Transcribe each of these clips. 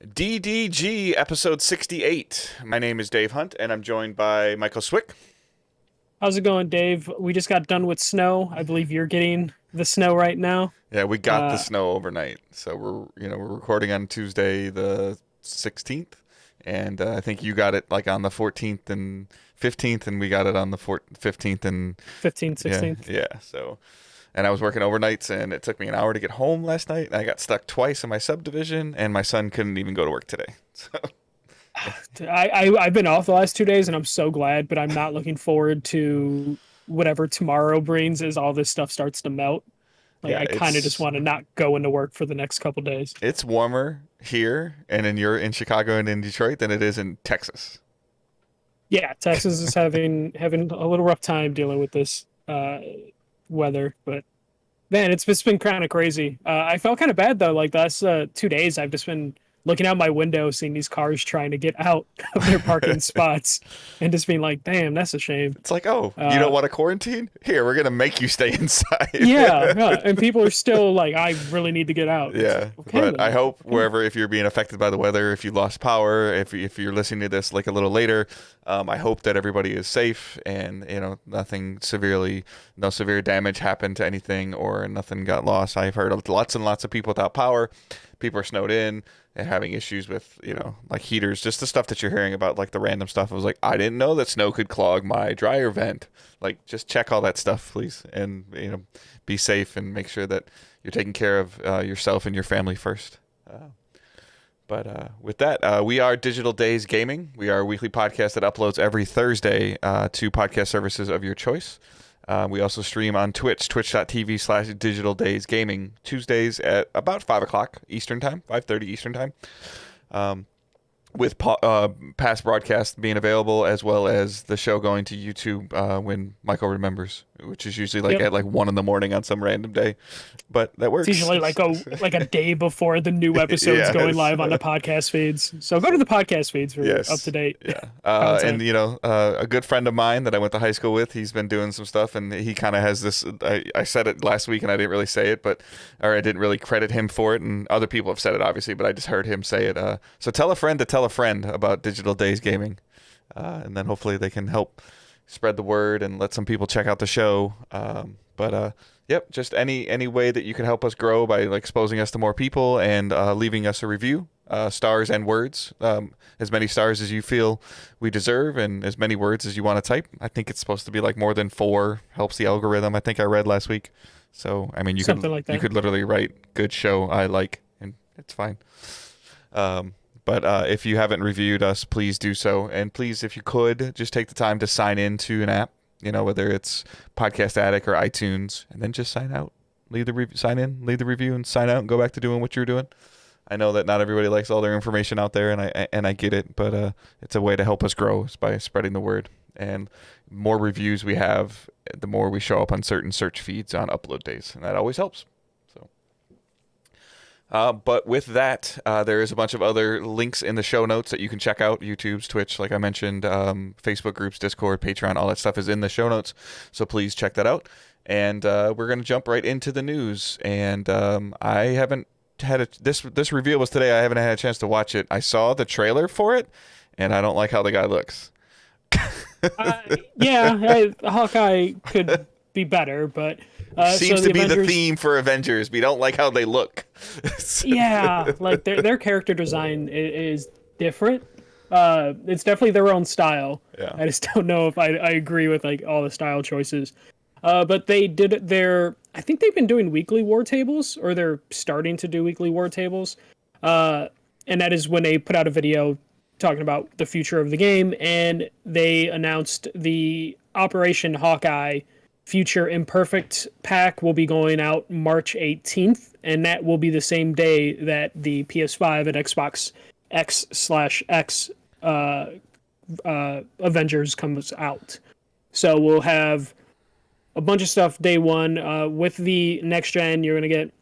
DDG episode 68. My name is Dave Hunt, and I'm joined by Michael Swick. How's it going, Dave? We just got done with snow. I believe you're getting the snow right now. Yeah, we got the Uh, snow overnight, so we're recording on Tuesday the 16th, and I think you got it like on the 14th and 15th, and we got it on the 15th and 15th, yeah, 16th. yeah. So, and I was working overnights, and it took me an hour to get home last night. And I got stuck twice in my subdivision, and my son couldn't even go to work today. So. I've been off the last 2 days, and I'm so glad, but I'm not looking forward to whatever tomorrow brings as all this stuff starts to melt. Like, Yeah, I kind of just want to not go into work for the next couple days. it's warmer here and in Chicago and in Detroit than it is in Texas. Yeah, Texas is having a little rough time dealing with this weather, but man, it's been kind of crazy. I felt kind of bad though. Like the last 2 days, I've just been looking out my window, seeing these cars trying to get out of their parking spots, and just being like, "Damn, that's a shame." It's like, oh, you don't Uh, want to quarantine? Here, we're gonna make you stay inside. yeah, and people are still like, "I really need to get out." It's Yeah, like, okay, but I then. hope Okay. wherever, if you're being affected by the weather, if you lost power, if you're listening to this like a little later, I hope that everybody is safe and no severe damage happened to anything or nothing got lost. I've heard of lots and lots of people without power. People are snowed in and having issues with like heaters, just the stuff that you're hearing about, like the random stuff. I was like, I didn't know that snow could clog my dryer vent. Like, just check all that stuff, please, and be safe and make sure that you're taking care of yourself and your family first. But with that, we are Digital Days Gaming. We are a weekly podcast that uploads every Thursday to podcast services of your choice. We also stream on Twitch, twitch.tv/Digital Days Gaming, Tuesdays at about 5 o'clock Eastern Time, 5:30 Eastern Time. Um, with past broadcasts being available, as well as the show going to YouTube when Michael remembers, which is usually like Yep. at like 1 in the morning on some random day. But that It's works. usually like a day before the new episode's going Yes. live on the podcast feeds. So go to the podcast feeds for up to Yes. date Yeah. And content. a good friend of mine that I went to high school with, he's been doing some stuff, and he kind of has this. I said it last week, and I didn't really say it, or I didn't really credit him for it, and other people have said it obviously, but I just heard him say it. So tell a friend to tell a friend about Digital Days Gaming, and then hopefully they can help spread the word and let some people check out the show. But yep, just any way that you can help us grow by like exposing us to more people and leaving us a review, stars and words, as many stars as you feel we deserve, and as many words as you want to type. I think it's supposed to be like more than 4 helps the algorithm. I think I read last week. So I mean, Something like you that. could literally write "good show I like" and it's fine. But if you haven't reviewed us, please do so. And please, if you could, just take the time to sign in to an app, whether it's Podcast Addict or iTunes, and then just sign out. Sign in, leave the review, and sign out, and go back to doing what you're doing. I know that not everybody likes all their information out there, and I get it, but it's a way to help us grow is by spreading the word. And more reviews we have, the more we show up on certain search feeds on upload days, and that always helps. So. But with that, there is a bunch of other links in the show notes that you can check out. YouTube's, Twitch, like I mentioned, Facebook groups, Discord, Patreon, all that stuff is in the show notes. So please check that out. And we're going to jump right into the news. And I haven't had this reveal was today. I haven't had a chance to watch it. I saw the trailer for it, and I don't like how the guy looks. Yeah, Hawkeye could be better, but so Seems the to be the Avengers, theme for Avengers. We don't like how they look. yeah, like their character design is different. It's definitely their own style. Yeah. I just don't know if I agree with like all the style choices. But they did their. I think they've been doing weekly war tables, or they're starting to do weekly war tables. And that is when they put out a video talking about the future of the game, and they announced the Operation Hawkeye Future Imperfect pack will be going out March 18th, and that will be the same day that the PS5 and Xbox X/X Avengers comes out. So we'll have a bunch of stuff day one. With the next gen, you're going to get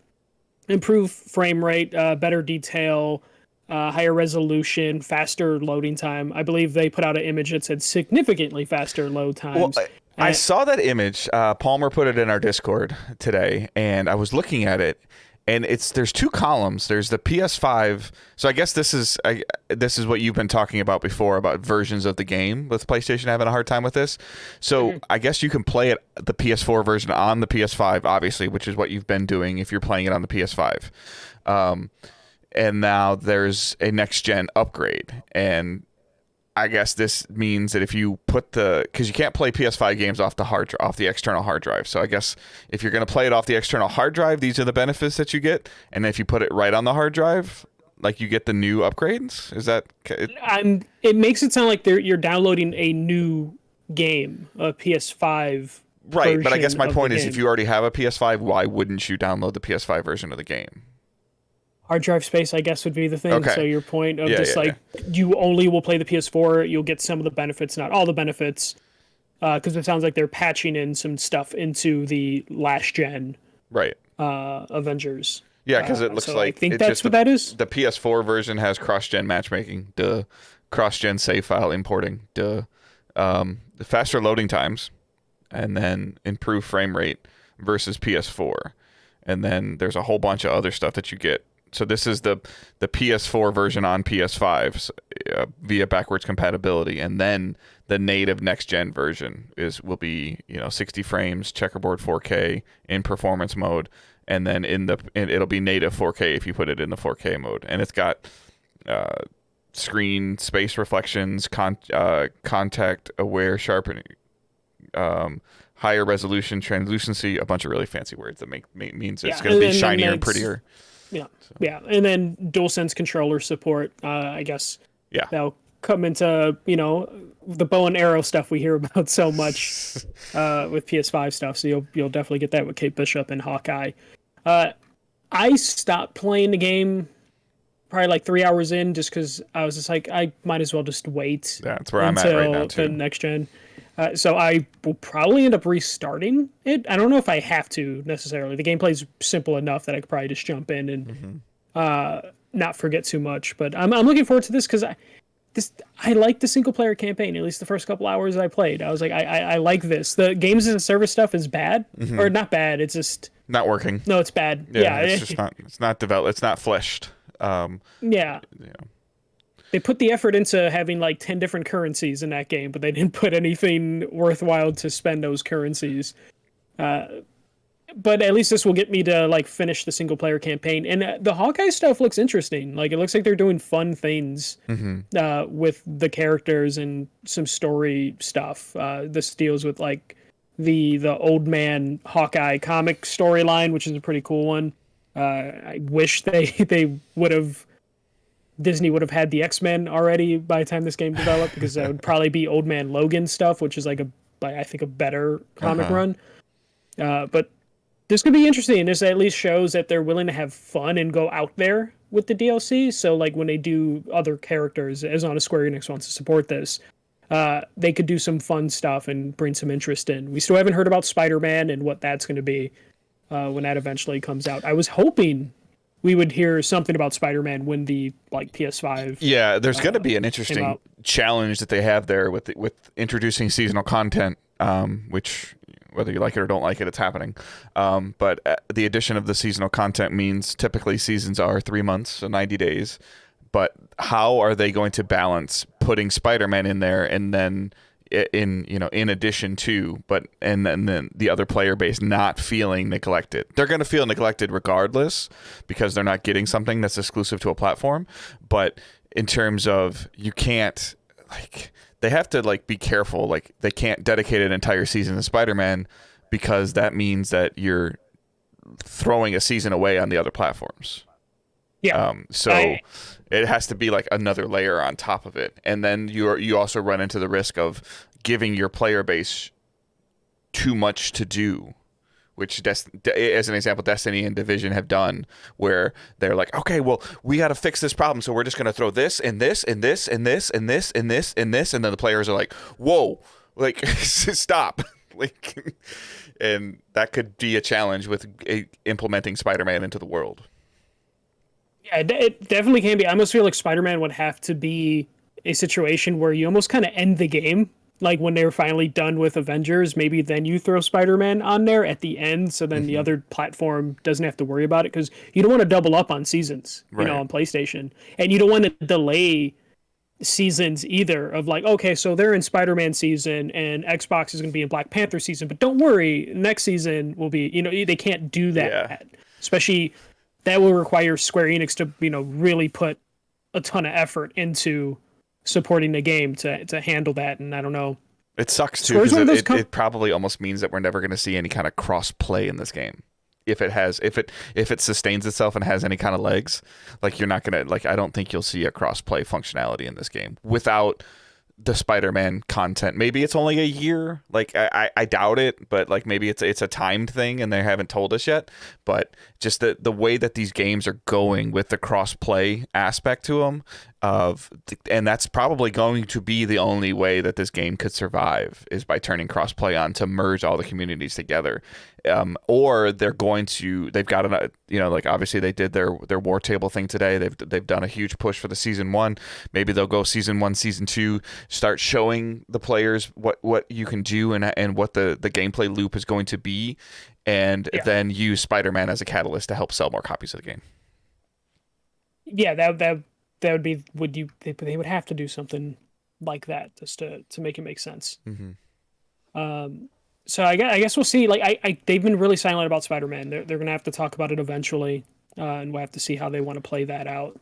improved frame rate, better detail, higher resolution, faster loading time. I believe they put out an image that said significantly faster load Well, times. I saw that image. Palmer put it in our Discord today, and I was looking at it, and there's two columns. There's the PS5. So I guess this is what you've been talking about before about versions of the game with PlayStation having a hard time with this. So I guess you can play the PS4 version on the PS5, obviously, which is what you've been doing if you're playing it on the PS5. And now there's a next gen upgrade, and I guess this means that if you put because you can't play PS5 games off the external hard drive. So I guess if you're going to play it off the external hard drive, these are the benefits that you get. And if you put it right on the hard drive, like you get the new upgrades. Is that? It makes it sound like you're downloading a new game, a PS5. Right, but I guess my point is, if you already have a PS5, why wouldn't you download the PS5 version of the game? Hard drive space, I guess, would be the thing. Okay. So your point of you only will play the PS4, you'll get some of the benefits, not all the benefits, because it sounds like they're patching in some stuff into the last gen, right? Avengers. Yeah, because it looks like I think that's what that is. The PS4 version has cross-gen matchmaking, cross-gen save file importing, the faster loading times, and then improved frame rate versus PS4, and then there's a whole bunch of other stuff that you get. So this is the PS4 version on PS5 via backwards compatibility, and then the native next gen version will be 60 frames, checkerboard 4K in performance mode, and then it'll be native 4K if you put it in the 4K mode, and it's got screen space reflections, contact aware sharpening, higher resolution, translucency, a bunch of really fancy words that means it's going to be shinier and prettier. Yeah, yeah, and then DualSense controller support. I guess that'll come into the bow and arrow stuff we hear about so much with PS5 stuff. So you'll definitely get that with Kate Bishop and Hawkeye. I stopped playing the game probably like 3 hours in, just because I was just like, I might as well just wait. Yeah, that's where I'm at right now too. The next gen. So I will probably end up restarting it. I don't know if I have to necessarily. The gameplay's simple enough that I could probably just jump in and not forget too much. But I'm looking forward to this because I like the single player campaign. At least the first couple hours I played, I was like, I like this. The games as a service stuff is bad, or not bad. It's just not working. No, it's bad. Yeah, it's just not. It's not developed. It's not fleshed. Yeah. They put the effort into having like 10 different currencies in that game, but they didn't put anything worthwhile to spend those currencies. But at least this will get me to like finish the single player campaign. And the Hawkeye stuff looks interesting. Like it looks like they're doing fun things with the characters and some story stuff. This deals with like the old man Hawkeye comic storyline, which is a pretty cool one. I wish they would have. Disney would have had the X-Men already by the time this game developed, because that would probably be Old Man Logan stuff, which is like I think a better comic run. But this could be interesting. This at least shows that they're willing to have fun and go out there with the DLC. So like when they do other characters, as on a Square Enix wants to support this, they could do some fun stuff and bring some interest in. We still haven't heard about Spider-Man and what that's going to be when that eventually comes out. I was hoping we would hear something about Spider-Man when the PS5. Yeah, there's going to be an interesting challenge that they have there with introducing seasonal content, which whether you like it or don't like it, it's happening. But the addition of the seasonal content means typically seasons are 3 months, so 90 days. But how are they going to balance putting Spider-Man in there and then in addition to, and then the other player base not feeling neglected? They're going to feel neglected regardless because they're not getting something that's exclusive to a platform. But in terms of, you can't, like, they have to like be careful. Like they can't dedicate an entire season to Spider-Man, because that means that you're throwing a season away on the other platforms. Yeah. It has to be like another layer on top of it. And then you also run into the risk of giving your player base too much to do, which as an example, Destiny and Division have done, where they're like, okay, well, we got to fix this problem, so we're just going to throw this and this and this and this and this and this and this, and then the players are like, whoa, like stop. Like, and that could be a challenge with implementing Spider-Man into the world. Yeah, it definitely can be. I almost feel like Spider-Man would have to be a situation where you almost kind of end the game like when they're finally done with Avengers, maybe then you throw Spider-Man on there at the end, so then the Hmm. other platform doesn't have to worry about it because you don't want to double up on seasons, Right. on PlayStation, and you don't want to delay seasons either. Of like, okay, so they're in Spider-Man season, and Xbox is going to be in Black Panther season, but don't worry, next season will be, they can't do Yeah. that, especially that will require Square Enix to, really put a ton of effort into supporting the game to handle that, and I don't know. It sucks too Square's because one of those it probably almost means that we're never going to see any kind of cross play in this game. If it sustains itself and has any kind of legs, like you're not gonna like I don't think you'll see a cross play functionality in this game without the Spider-Man content. Maybe it's only a year. Like I doubt it, but like maybe it's a timed thing and they haven't told us yet. But just the way that these games are going with the cross play aspect to them and that's probably going to be the only way that this game could survive is by turning cross play on to merge all the communities together. Or they've got like obviously they did their war table thing today. They've done a huge push for the season 1. Maybe they'll go season 1, season 2, start showing the players what you can do and what the gameplay loop is going to be, and Yeah. then use Spider-Man as a catalyst to help sell more copies of the game. Yeah, that would be they would have to do something like that just to make it make sense. Mm-hmm. So I guess we'll see. Like they've been really silent about Spider-Man. They're gonna have to talk about it eventually, and we'll have to see how they want to play that out.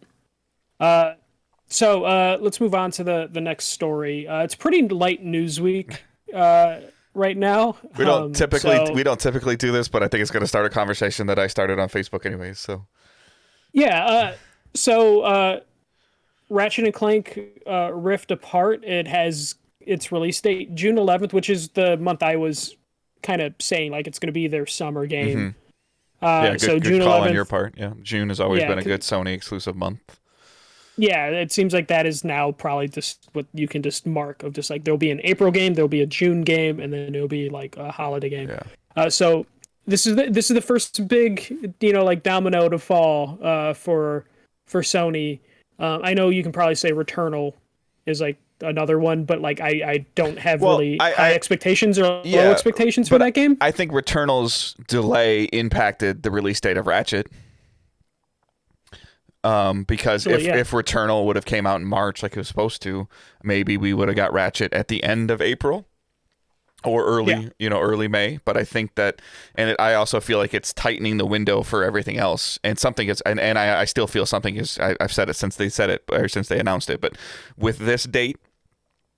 So let's move on to the next story. It's pretty light news week right now. We don't typically do this, but I think it's going to start a conversation that I started on Facebook anyways. So Yeah. So Ratchet and Clank Rift Apart. It has its release date June 11th, which is the month I was kind of saying like it's going to be their summer game. yeah, So good June call 11th. on your part. Yeah, June has always Yeah, been a good Sony exclusive month. yeah, it seems like that is now probably just what you can just mark of just like there'll be an April game, there'll be a June game, and then it'll be like a holiday game. So this is the first big like domino to fall for Sony. I know you can probably say Returnal is like another one, but like I don't have really high expectations or low expectations for that game. I think Returnal's delay impacted the release date of Ratchet. Because if Returnal would have came out in March like it was supposed to, maybe we would have got Ratchet at the end of April or early May. But I think that, I also feel like it's tightening the window for everything else. And something is, and I still feel something is. I've said it since they announced it. But with this date,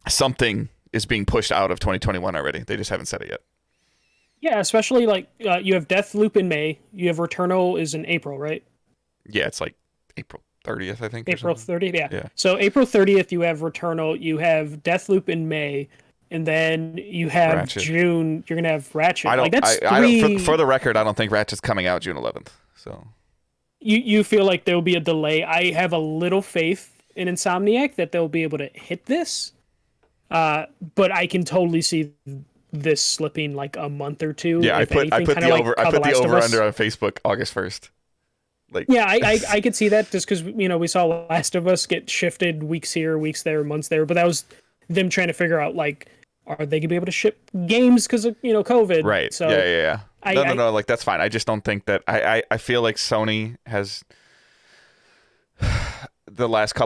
something is being pushed out of 2021 already. They just haven't said it yet. Yeah, especially like you have Deathloop in May, you have Returnal is in April, right? Yeah, it's like April 30th, I think. April 30th, yeah. So April 30th, you have Returnal, you have Deathloop in May, and then you have Ratchet. June. You're gonna have Ratchet. For the record, I don't think Ratchet's coming out June 11th. So you feel like there will be a delay. I have a little faith in Insomniac that they'll be able to hit this, but I can totally see this slipping like a month or two. Yeah, I put the over under on Facebook August 1st. Like, yeah, I could see that just because we saw Last of Us get shifted weeks here, weeks there, months there, but that was them trying to figure out like, are they gonna be able to ship games because of COVID? Right. So yeah. No. Like that's fine. I just don't think that I feel like Sony has the Last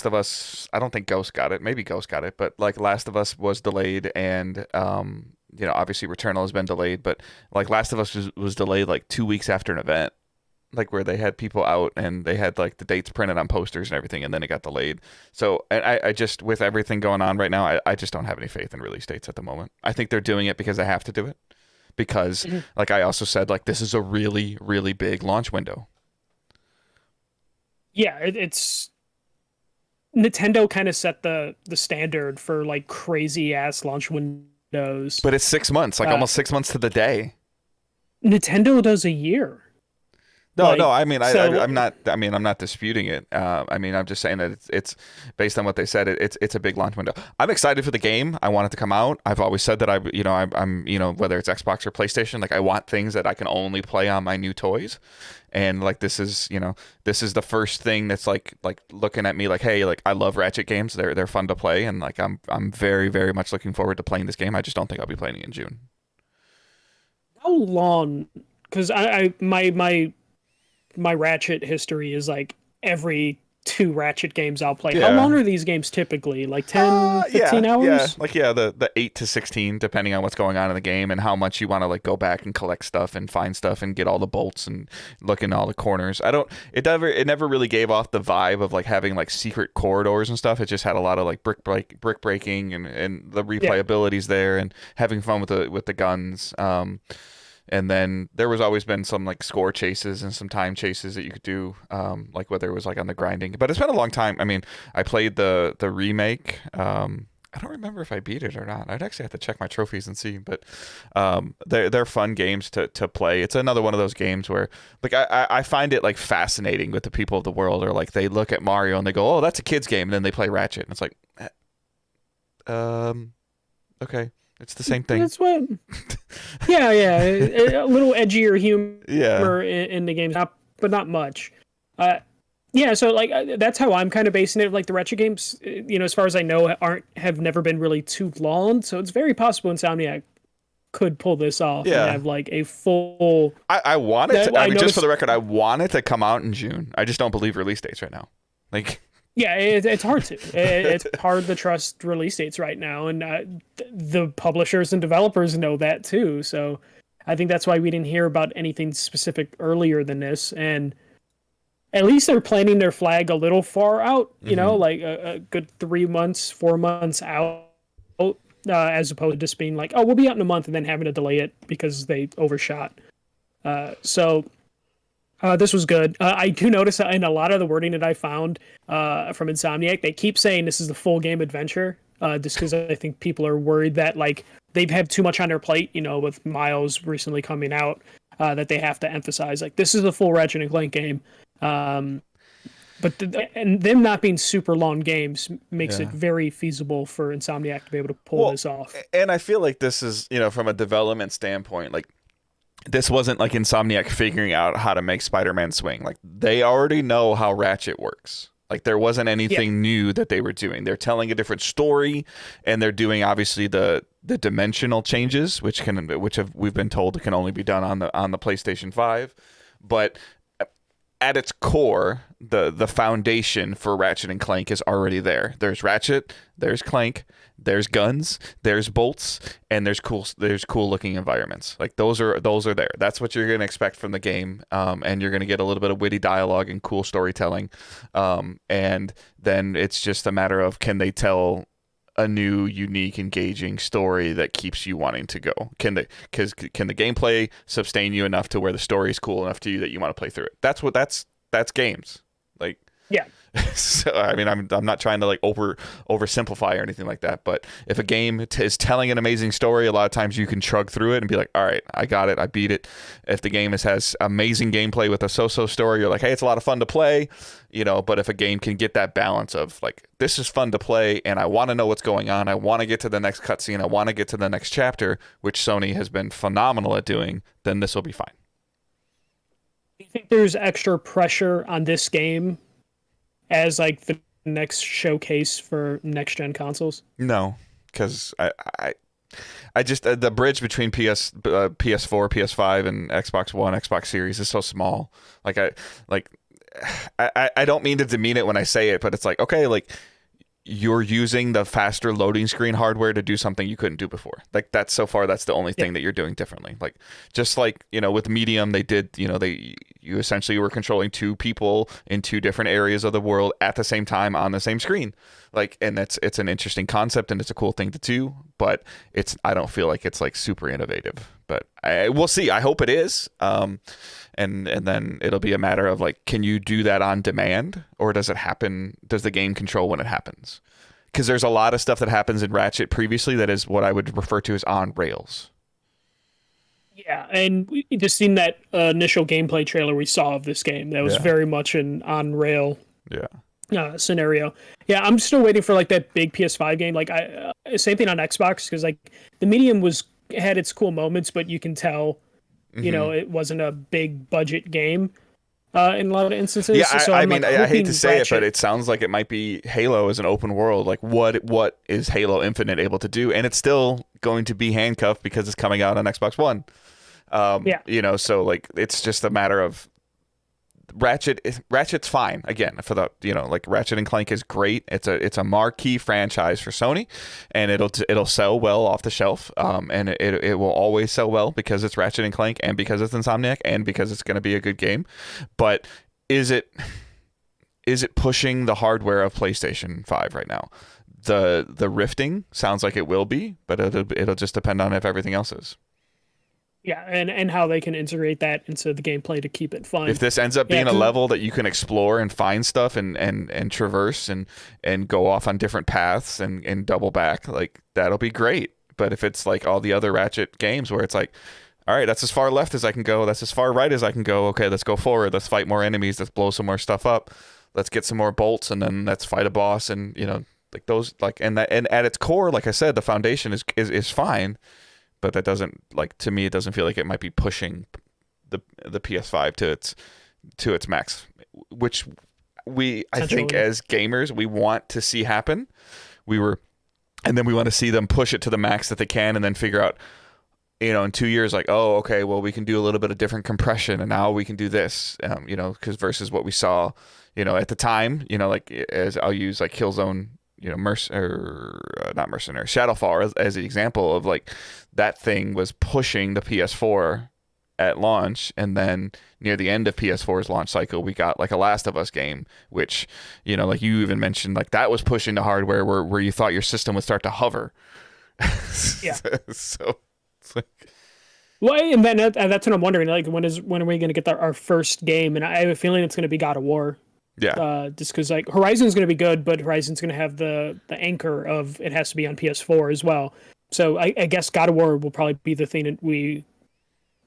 of Us. I don't think Ghost got it. Maybe Ghost got it, but like Last of Us was delayed, and obviously Returnal has been delayed, but like Last of Us was delayed like 2 weeks after an event. Like where they had people out and they had like the dates printed on posters and everything, and then it got delayed. So I just, with everything going on right now, I just don't have any faith in release dates at the moment. I think they're doing it because they have to do it. Because like I also said, like this is a really, really big launch window. Yeah, it's Nintendo kind of set the standard for like crazy ass launch windows. But it's 6 months, like almost 6 months to the day. Nintendo does a year. No, no. I mean, So I'm not. I mean, I'm not disputing it. I mean, I'm just saying that it's based on what they said. It's a big launch window. I'm excited for the game. I want it to come out. I've always said that I'm whether it's Xbox or PlayStation, like I want things that I can only play on my new toys, and like this is the first thing that's like looking at me like, hey, like I love Ratchet games. They're fun to play, and like I'm very very much looking forward to playing this game. I just don't think I'll be playing it in June. how long? Because my Ratchet history is like every two Ratchet games I'll play. How long Yeah. are these games typically? Like 10, Yeah, 15 yeah, hours? like the 8 to 16, depending on what's going on in the game and how much you want to like go back and collect stuff and find stuff and get all the bolts and look in all the corners. I don't. It never really gave off the vibe of like having like secret corridors and stuff. It just had a lot of like brick breaking and the Yeah. replayability's there and having fun with the guns. And then there was always been some like score chases and some time chases that you could do, like whether it was like on the grinding. But it's been a long time. I mean, I played the remake. I don't remember if I beat it or not. I'd actually have to check my trophies and see. But they're fun games to play. It's another one of those games where like I find it like fascinating with the people of the world, or like they look at Mario and they go, oh, that's a kid's game, and then they play Ratchet, and it's like, okay, it's the same thing. That's what. Yeah, yeah, a little edgier Yeah. humor in the games, but not much. Uh, yeah, so like that's how I'm kind of basing it. Like the Ratchet games, as far as I know, have never been really too long. So it's very possible Insomniac could pull this off and Yeah. have like a full. I want it to, I I mean, just for noticed. the record, I want it to come out in June. I just don't believe release dates right now. Like, Yeah, it's hard to. It's hard to trust release dates right now, and the publishers and developers know that too. So I think that's why we didn't hear about anything specific earlier than this. And at least they're planting their flag a little far out. mhm. Like a good 3 months, 4 months out, as opposed to just being like, oh, we'll be out in a month and then having to delay it because they overshot. So this was good. I do notice that in a lot of the wording that I found from Insomniac, they keep saying this is the full game adventure, just because I think people are worried that like they've had too much on their plate, with Miles recently coming out, that they have to emphasize like this is the full Ratchet and Clank game. Um, and them not being super long games makes it Yeah. very feasible for Insomniac to be able to pull Well, this off. and I feel like this is, from a development standpoint, like this wasn't like Insomniac figuring out how to make Spider-Man swing. Like they already know how Ratchet works. Like there wasn't Yeah, anything new that they were doing. They're telling a different story, and they're doing obviously the dimensional changes, we've been told can only be done on the PlayStation 5. But at its core, the foundation for Ratchet and Clank is already there. There's Ratchet, there's Clank, there's guns, there's bolts, and there's cool looking environments. Like those are there. That's what you're gonna expect from the game, and you're gonna get a little bit of witty dialogue and cool storytelling, and then it's just a matter of can they tell a new, unique, engaging story that keeps you wanting to go. Can the gameplay sustain you enough to where the story is cool enough to you that you want to play through it? That's games. Like, yeah. so I mean, I'm not trying to like oversimplify or anything like that, but if a game is telling an amazing story, a lot of times you can shrug through it and be like, all right, I got it, I beat it. If the game has amazing gameplay with a so-so story, you're like, hey, it's a lot of fun to play, but if a game can get that balance of like, this is fun to play and I want to know what's going on, I want to get to the next cutscene, I want to get to the next chapter, which Sony has been phenomenal at doing, then this will be fine. Do you think there's extra pressure on this game as like the next showcase for next gen consoles? No, because I just the bridge between PS4, PS5, and Xbox One, Xbox Series is so small. Like I don't mean to demean it when I say it, but it's like, okay, like you're using the faster loading screen hardware to do something you couldn't do before. Like that's the only thing that you're doing differently. Like just like, with Medium, they did, you essentially were controlling two people in two different areas of the world at the same time on the same screen. Like, and it's an interesting concept and it's a cool thing to do, but I don't feel like it's like super innovative, but we'll see. I hope it is. And then it'll be a matter of like, can you do that on demand, or does it happen? Does the game control when it happens? Because there's a lot of stuff that happens in Ratchet previously that is what I would refer to as on rails. Yeah, and we just seen that initial gameplay trailer we saw of this game. That was Yeah. very much an on rail Yeah. scenario. Yeah, I'm still waiting for like that big PS5 game. Like same thing on Xbox because like the Medium was had its cool moments, but you can tell, Hmm. it wasn't a big budget game in a lot of Yeah, instances. So I I'm mean, like I hate to hoping say it, but Ratchet. it sounds like it might be Halo as an open world. Like, what is Halo Infinite able to do? And it's still going to be handcuffed because it's coming out on Xbox One. Yeah, So like, it's just a matter of Ratchet's fine again for the like Ratchet and Clank is great. It's a marquee franchise for Sony, and it'll sell well off the shelf. And it will always sell well because it's Ratchet and Clank and because it's Insomniac and because it's going to be a good game. But is it pushing the hardware of PlayStation 5 right now? The rifting sounds like it will be, but it'll just depend on if everything else is. yeah, and how they can integrate that into the gameplay to keep it If fun. this ends up Yeah, being a 'cause- level that you can explore and find stuff and traverse and go off on different paths and double back, like that'll be great. But if it's like all the other Ratchet games where it's like, all right, that's as far left as I can go, that's as far right as I can go. Okay, let's go forward. Let's fight more enemies. Let's blow some more stuff up. Let's get some more bolts and then let's fight a boss and like those like and at its core, like I said, the foundation is fine, but that doesn't like to me it doesn't feel like it might be pushing the PS5 to its max, which I think essentially, as gamers we want to see happen. We were, and then we want to see them push it to the max that they can, and then figure out, in 2 years, like, oh, okay, well we can do a little bit of different compression, and now we can do this, because versus what we saw, at the time, like as I'll use like Killzone. Not Mercenary, Shadowfall as the example of like that thing was pushing the PS4 at launch, and then near the end of PS4's launch cycle, we got like a Last of Us game, which, like you even mentioned, like that was pushing the hardware where you thought your system would start to hover. yeah. So it's like, Well, and then that's what I'm wondering. Like, when are we going to get our first game? And I have a feeling it's going to be God of War. yeah, Just because like Horizon's going to be good, but Horizon's going to have the anchor of it has to be on PS4 as well. So I guess God of War will probably be the thing that we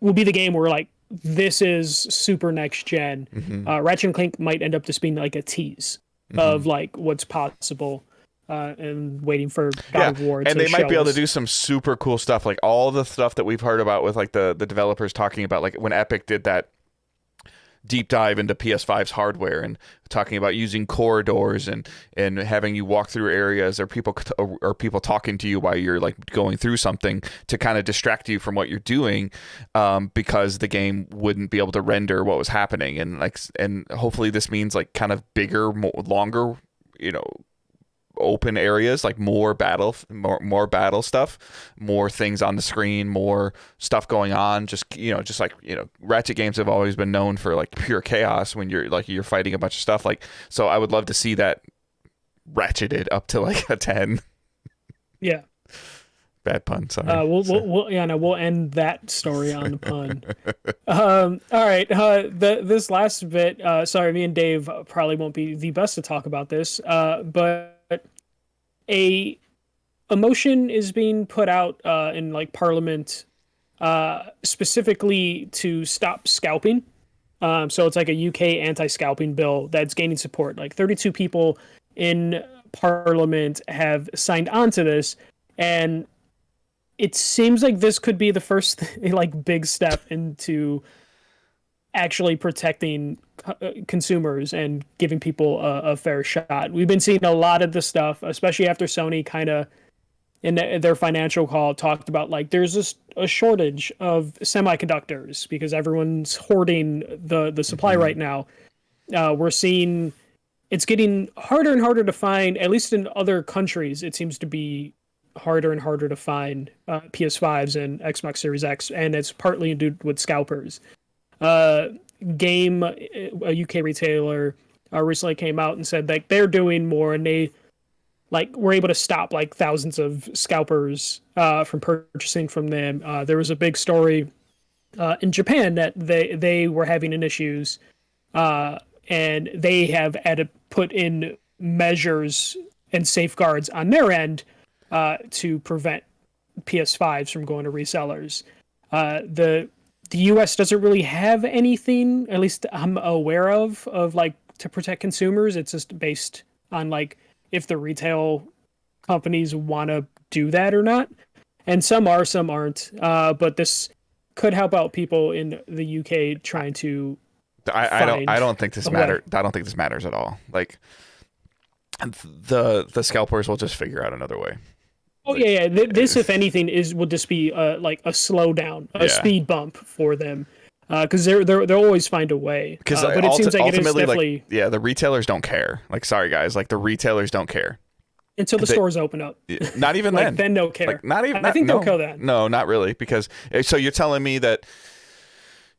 will be the game where like this is super next gen. hmm Ratchet and Clank might end up just being like a tease hmm of like what's possible, and waiting for God yeah, of War and to they might be show able to us. do some super cool stuff, like all the stuff that we've heard about with like the developers talking about, like when Epic did that deep dive into PS5's hardware and talking about using corridors and having you walk through areas or people talking to you while you're like going through something to kind of distract you from what you're doing, because the game wouldn't be able to render what was happening, and hopefully this means like kind of bigger, longer, you know open areas, like more battle stuff, more things on the screen, more stuff going on. Just like Ratchet games have always been known for like pure chaos when you're fighting a bunch of stuff. Like, so I would love to see that ratcheted up to like a 10. Yeah. Bad pun, sorry. Yeah, no, we'll end that story on the pun. All right. This last bit. Sorry, me and Dave probably won't be the best to talk about this. But a motion is being put out in like Parliament, specifically to stop scalping. So it's like a UK anti-scalping bill that's gaining support. Like 32 people in Parliament have signed on to this, and it seems like this could be the first like big step into actually protecting consumers and giving people a fair shot. We've been seeing a lot of the stuff, especially after Sony kind of in their financial call talked about like there's a shortage of semiconductors because everyone's hoarding the supply Hmm. right now. We're seeing it's getting harder and harder to find, at least in other countries. It seems to be harder and harder to find PS5s and Xbox Series X, and it's partly due with scalpers. Uh, Game, a UK retailer, recently came out and said like they're doing more, and they like were able to stop like thousands of scalpers from purchasing from them. There was a big story in Japan that they were having an issues, uh, and they have had to put in measures and safeguards on their end to prevent PS5s from going to resellers. The U.S. doesn't really have anything, at least I'm aware of like to protect consumers. It's just based on like if the retail companies want to do that or not. And some are, some aren't. But this could help out people in the UK trying to I find don't think this a way. I don't think this matters at all. Like the scalpers will just figure out another way. Oh Like, yeah, yeah. This, if anything, is will just be like a slowdown, a yeah, speed bump for them, because they'll always find a way. because But it seems like it is ultimately, like, definitely yeah, the retailers don't care. Like, sorry guys, like the retailers don't care. until the They, stores open up. not even Like then. then they'll care. Like, not even. I Not, think they'll no, kill that. no, not really. Because so you're telling me that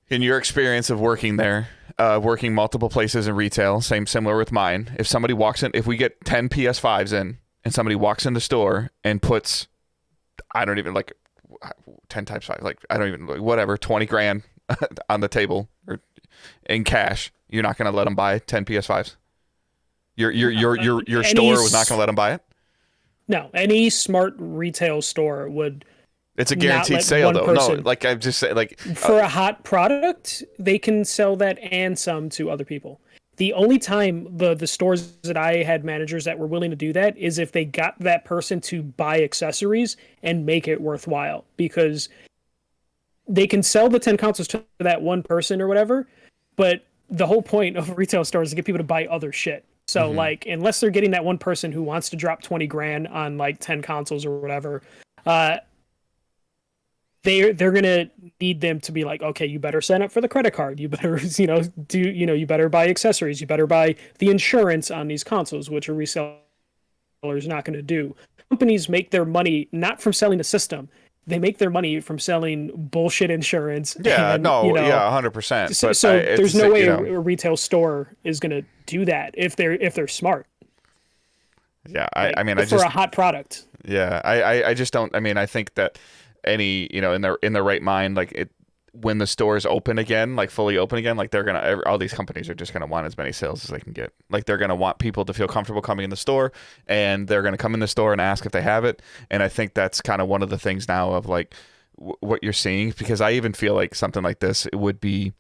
in your experience of working there, working multiple places in retail, similar with mine. If somebody walks in, if we get 10 PS5s in, and somebody walks in the store and puts, I don't even like 10 times 5, like I don't even like whatever, 20 grand on the table or in cash, you're not going to let them buy 10 PS5s. Your store was not going to let them buy it. No, any smart retail store would It's a not guaranteed let sale one though. No, person. like I've just said, like For a hot product, they can sell that and some to other people. The only time the stores that I had managers that were willing to do that is if they got that person to buy accessories and make it worthwhile, because they can sell the 10 consoles to that one person or whatever, but the whole point of a retail store is to get people to buy other shit. So like unless they're getting that one person who wants to drop 20 grand on like 10 consoles or whatever, uh they're gonna need them to be like, okay, you better sign up for the credit card. You better, you better buy accessories. You better buy the insurance on these consoles, which a reseller is not going to do. Companies make their money not from selling a system. They make their money from selling bullshit insurance. yeah, And, no, yeah, 100%. But so it's there's no way you a, know, a retail store is going to do that if they're smart. yeah, Like I mean, I for just a hot product. yeah, I just don't. I mean, I think that any in their right mind, like it when the stores open again, like fully open again, like they're gonna all these companies are just gonna want as many sales as they can get. Like they're gonna want people to feel comfortable coming in the store, and they're gonna come in the store and ask if they have it. And I think that's kind of one of the things now of like what you're seeing, because I even feel like something like this it would be.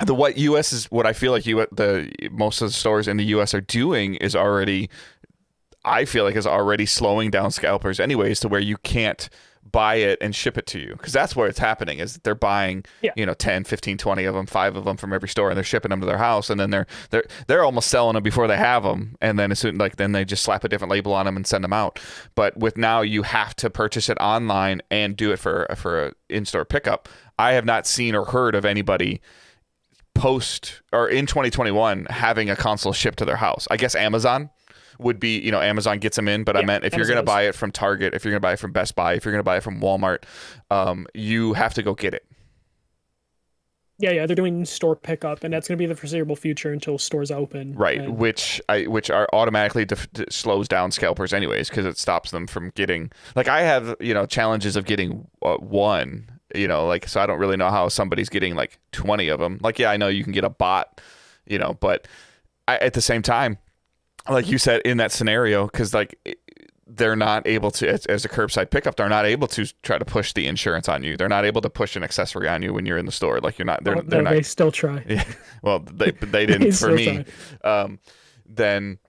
What I feel like the most of the stores in the US are doing is already, I feel like is already slowing down scalpers anyways, to where you can't buy it and ship it to you, because that's where it's happening is that they're buying Yeah. 10, 15, 20 of them, 5 of them from every store, and they're shipping them to their house, and then they're almost selling them before they have them, and then as soon like then they just slap a different label on them and send them out. But with now you have to purchase it online and do it for a in-store pickup. I have not seen or heard of anybody post or in 2021 having a console shipped to their house. I guess Amazon would be, Amazon gets them in, but I meant if you're going to buy it from Target, if you're going to buy it from Best Buy, if you're going to buy it from Walmart, you have to go get it. Yeah, they're doing store pickup, and that's going to be the foreseeable future until stores open. Right, And which are automatically slows down scalpers anyways, because it stops them from getting, like I have, challenges of getting one, like, so I don't really know how somebody's getting like 20 of them. Like, yeah, I know you can get a bot, but at the same time, like you said in that scenario, because like they're not able to, as a curbside pickup, they're not able to try to push the insurance on you. They're not able to push an accessory on you when you're in the store. Like you're not, they're no, not. they still try. Yeah, well, they didn't They for still me. Then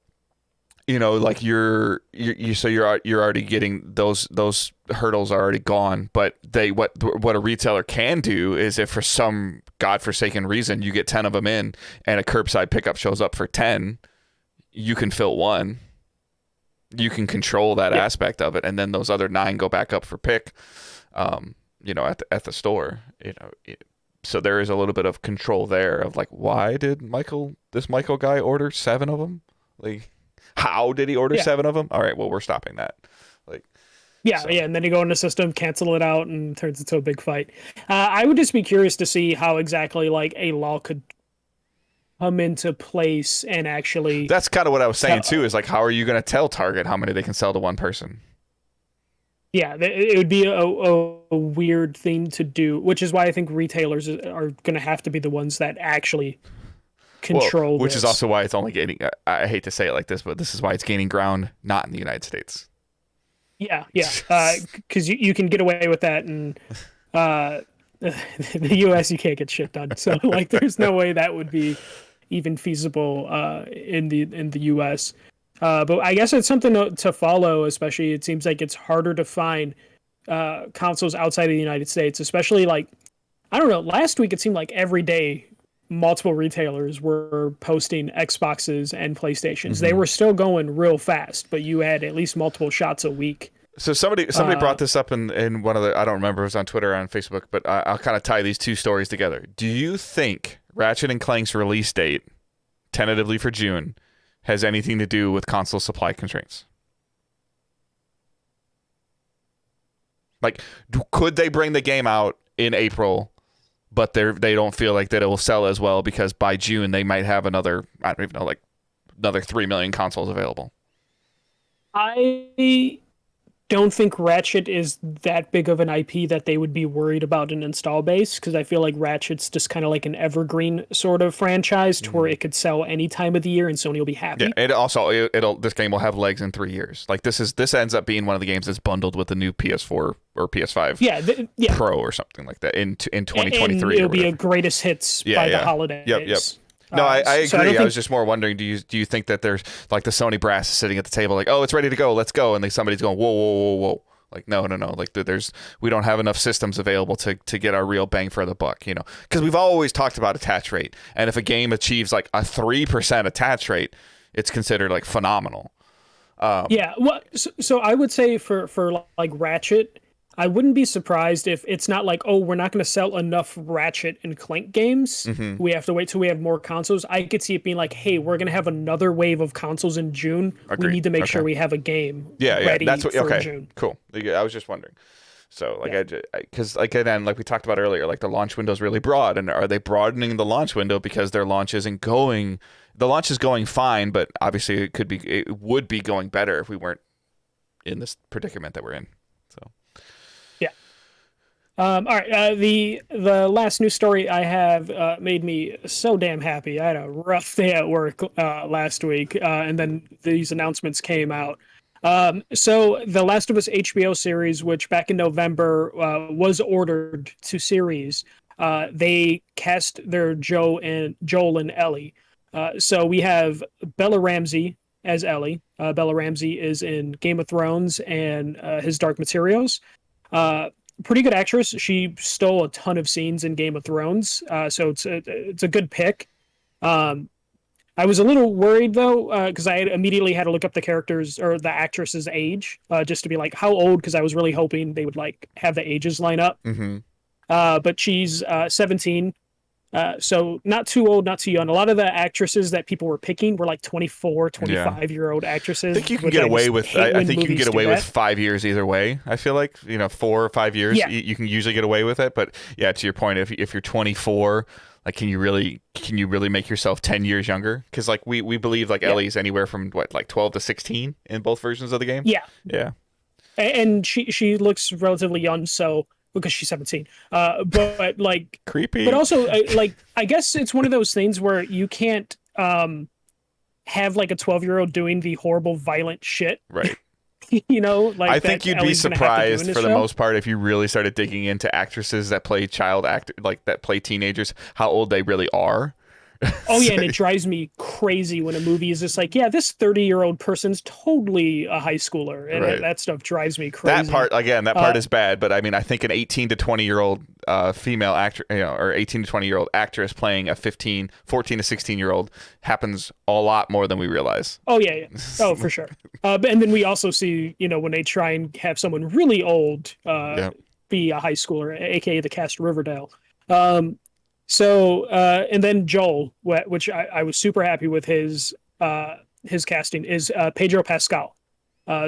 like you're already getting those hurdles are already gone. But what a retailer can do is if for some godforsaken reason you get 10 of them in and a curbside pickup shows up for 10, you can fill one. You can control that aspect of it, and then those other 9 go back up for pick. At the store. So there is a little bit of control there of like, why did this Michael guy order 7 of them? Like, how did he order 7 of them? All right, well, we're stopping that. Like, Yeah, and then you go in the system, cancel it out, and it turns into a big fight. I would just be curious to see how exactly like a law could come into place and actually. that's kind of what I was saying too. Is like, how are you going to tell Target how many they can sell to one person? Yeah, it would be a weird thing to do, which is why I think retailers are going to have to be the ones that actually control which this. is also why it's only gaining. I hate to say it like this, but this is why it's gaining ground not in the United States. Yeah, because you can get away with that, and the U.S. you can't get shit done. So like, there's no way that would be even feasible in the U.S. But I guess it's something to follow. Especially, it seems like it's harder to find consoles outside of the United States, especially like I don't know. Last week it seemed like every day multiple retailers were posting Xboxes and PlayStations. They were still going real fast, but you had at least multiple shots a week. So somebody brought this up in one of the, I don't remember if it was on Twitter or on Facebook, but I'll kind of tie these two stories together. Do you think Ratchet and Clank's release date, tentatively for June, has anything to do with console supply constraints? Like, could they bring the game out in April, but they don't feel like that it will sell as well because by June they might have another, I don't even know, like another 3 million consoles available? I don't think Ratchet is that big of an IP that they would be worried about an install base, because I feel like Ratchet's just kind of like an evergreen sort of franchise to where it could sell any time of the year and Sony will be happy. Yeah, and also this game will have legs in 3 years. Like this ends up being one of the games that's bundled with the new PS4 or PS5 Pro or something like that in 2023. And it'll be a greatest hits by the holidays. Yep. No, I agree. So I was just more wondering, do you think that there's like the Sony brass is sitting at the table like, oh, it's ready to go, let's go, and then somebody's going, whoa. Like, no. Like, we don't have enough systems available to get our real bang for the buck, you know? Because we've always talked about attach rate, and if a game achieves like a 3% attach rate, it's considered like phenomenal. Yeah, well, so I would say for like Ratchet, I wouldn't be surprised if it's not like, oh, we're not going to sell enough Ratchet and Clank games. We have to wait till we have more consoles. I could see it being like, hey, we're going to have another wave of consoles in June. Agreed. We need to make sure we have a game ready that's what, for June. Cool. I was just wondering. So, like, because, like, again, like we talked about earlier, like the launch window is really broad. And are they broadening the launch window because their launch isn't going... The launch is going fine, but obviously it would be going better if we weren't in this predicament that we're in. So... all right. The last news story I have made me so damn happy. I had a rough day at work last week, and then these announcements came out. So the Last of Us HBO series, which back in November was ordered to series, they cast their Joel and Ellie. So we have Bella Ramsey as Ellie. Bella Ramsey is in Game of Thrones and His Dark Materials. Pretty good actress. She stole a ton of scenes in Game of Thrones, so it's a good pick. I was a little worried though, because I immediately had to look up the characters or the actress's age, just to be like how old, because I was really hoping they would like have the ages line up. But she's 17. So not too old, not too young. A lot of the actresses that people were picking were like 24, 25-year-old actresses. I think you can get away with. I think you can get away with 5 years either way. I feel like 4 or 5 years, you can usually get away with it. But yeah, to your point, if you're 24, like can you really make yourself 10 years younger? Because like we believe like Ellie's anywhere from like 12 to 16 in both versions of the game. Yeah. And she looks relatively young, so. Because she's 17, but like creepy. But also, like I guess it's one of those things where you can't have like a 12-year-old doing the horrible, violent shit, right? Like I think you'd be surprised for the most part if you really started digging into actresses that play that play teenagers, how old they really are. Oh yeah, and it drives me crazy when a movie is just like, this 30-year-old person's totally a high schooler, and that stuff drives me crazy. That part is bad, but I mean, I think an 18 to 20-year-old female actor, or 18 to 20-year-old actress playing a 14 to 16-year-old happens a lot more than we realize. Oh yeah. Oh, for sure. And then we also see, when they try and have someone really old be a high schooler, aka the cast of Riverdale. So, and then Joel, which I was super happy with his casting, is Pedro Pascal.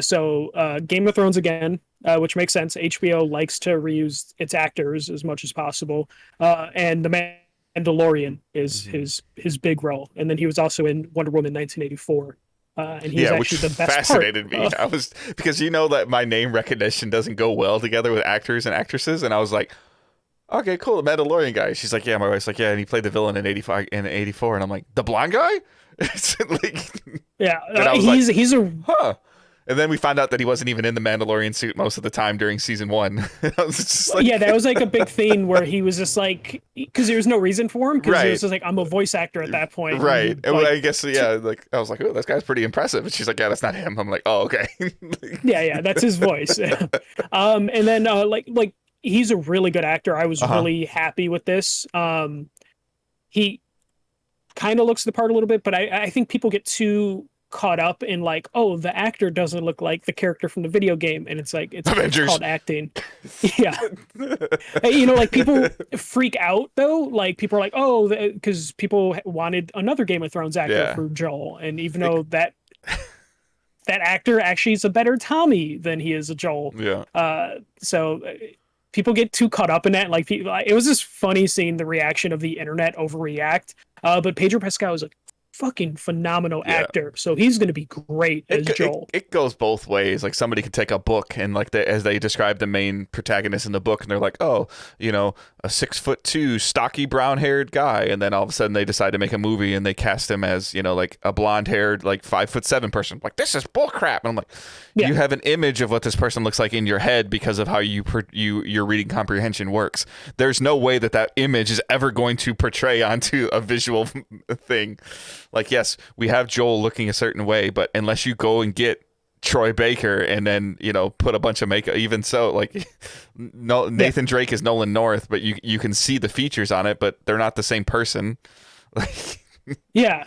So Game of Thrones again, which makes sense. HBO likes to reuse its actors as much as possible. And The Mandalorian is his big role. And then he was also in Wonder Woman 1984. And he's actually the best fascinated part. me. I was, because that my name recognition doesn't go well together with actors and actresses, and I was like, okay, cool, the Mandalorian guy. She's like, yeah, my wife's like, yeah, and he played the villain in 84, and I'm like, the blonde guy? It's like, yeah, and I was he's a huh. And then we found out that he wasn't even in the Mandalorian suit most of the time during season 1. I was just like, Yeah, that was like a big thing where he was just like, because there was no reason for him, because he was right, just like, I'm a voice actor at that point, and right. he And like, I guess yeah, like I was like, oh, this guy's pretty impressive. And she's like, yeah, that's not him. I'm like, oh, okay. yeah, that's his voice. And then like he's a really good actor. I was Uh-huh. really happy with this. He kind of looks the part a little bit, but I think people get too caught up in like, oh, the actor doesn't look like the character from the video game, and it's like it's Avengers. called acting. Yeah, you know, like people freak out though. Like people are like, oh, because people wanted another Game of Thrones actor Yeah. for Joel, and even It, though that actor actually is a better Tommy than he is a Joel. yeah. So people get too caught up in that. Like, it was just funny seeing the reaction of the internet overreact. But Pedro Pascal is a fucking phenomenal Yeah. actor, so he's going to be great as Joel. It goes both ways. Like somebody could take a book and like as they describe the main protagonist in the book, and they're like, oh, you know, a 6'2", stocky, brown-haired guy, and then all of a sudden they decide to make a movie and they cast him as, you know, like a blonde-haired, like 5'7" person. Like, this is bullcrap. And I'm like, Yeah, you have an image of what this person looks like in your head because of how your reading comprehension works. There's no way that image is ever going to portray onto a visual thing. Like, yes, we have Joel looking a certain way, but unless you go and get Troy Baker and then, you know, put a bunch of makeup, even so, like, no, Nathan Drake is Nolan North, but you can see the features on it, but they're not the same person. Like, yeah.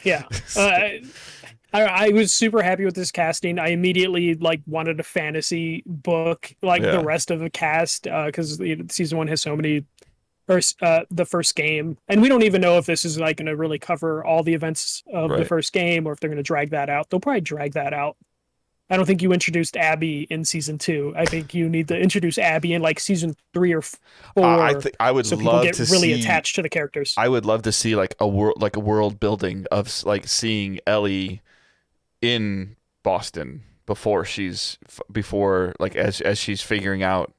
I was super happy with this casting. I immediately like wanted a fantasy book like the yeah, rest of the cast because season 1 has so many. Or the first game, and we don't even know if this is like going to really cover all the events of the right. first game, or if they're going to drag that out. They'll probably drag that out. I don't think you introduced Abby in season 2. I think you need to introduce Abby in like season 3 or 4, I would so people love get to really see. attached to the characters. I would love to see like a world building of like seeing Ellie in Boston before like as she's figuring out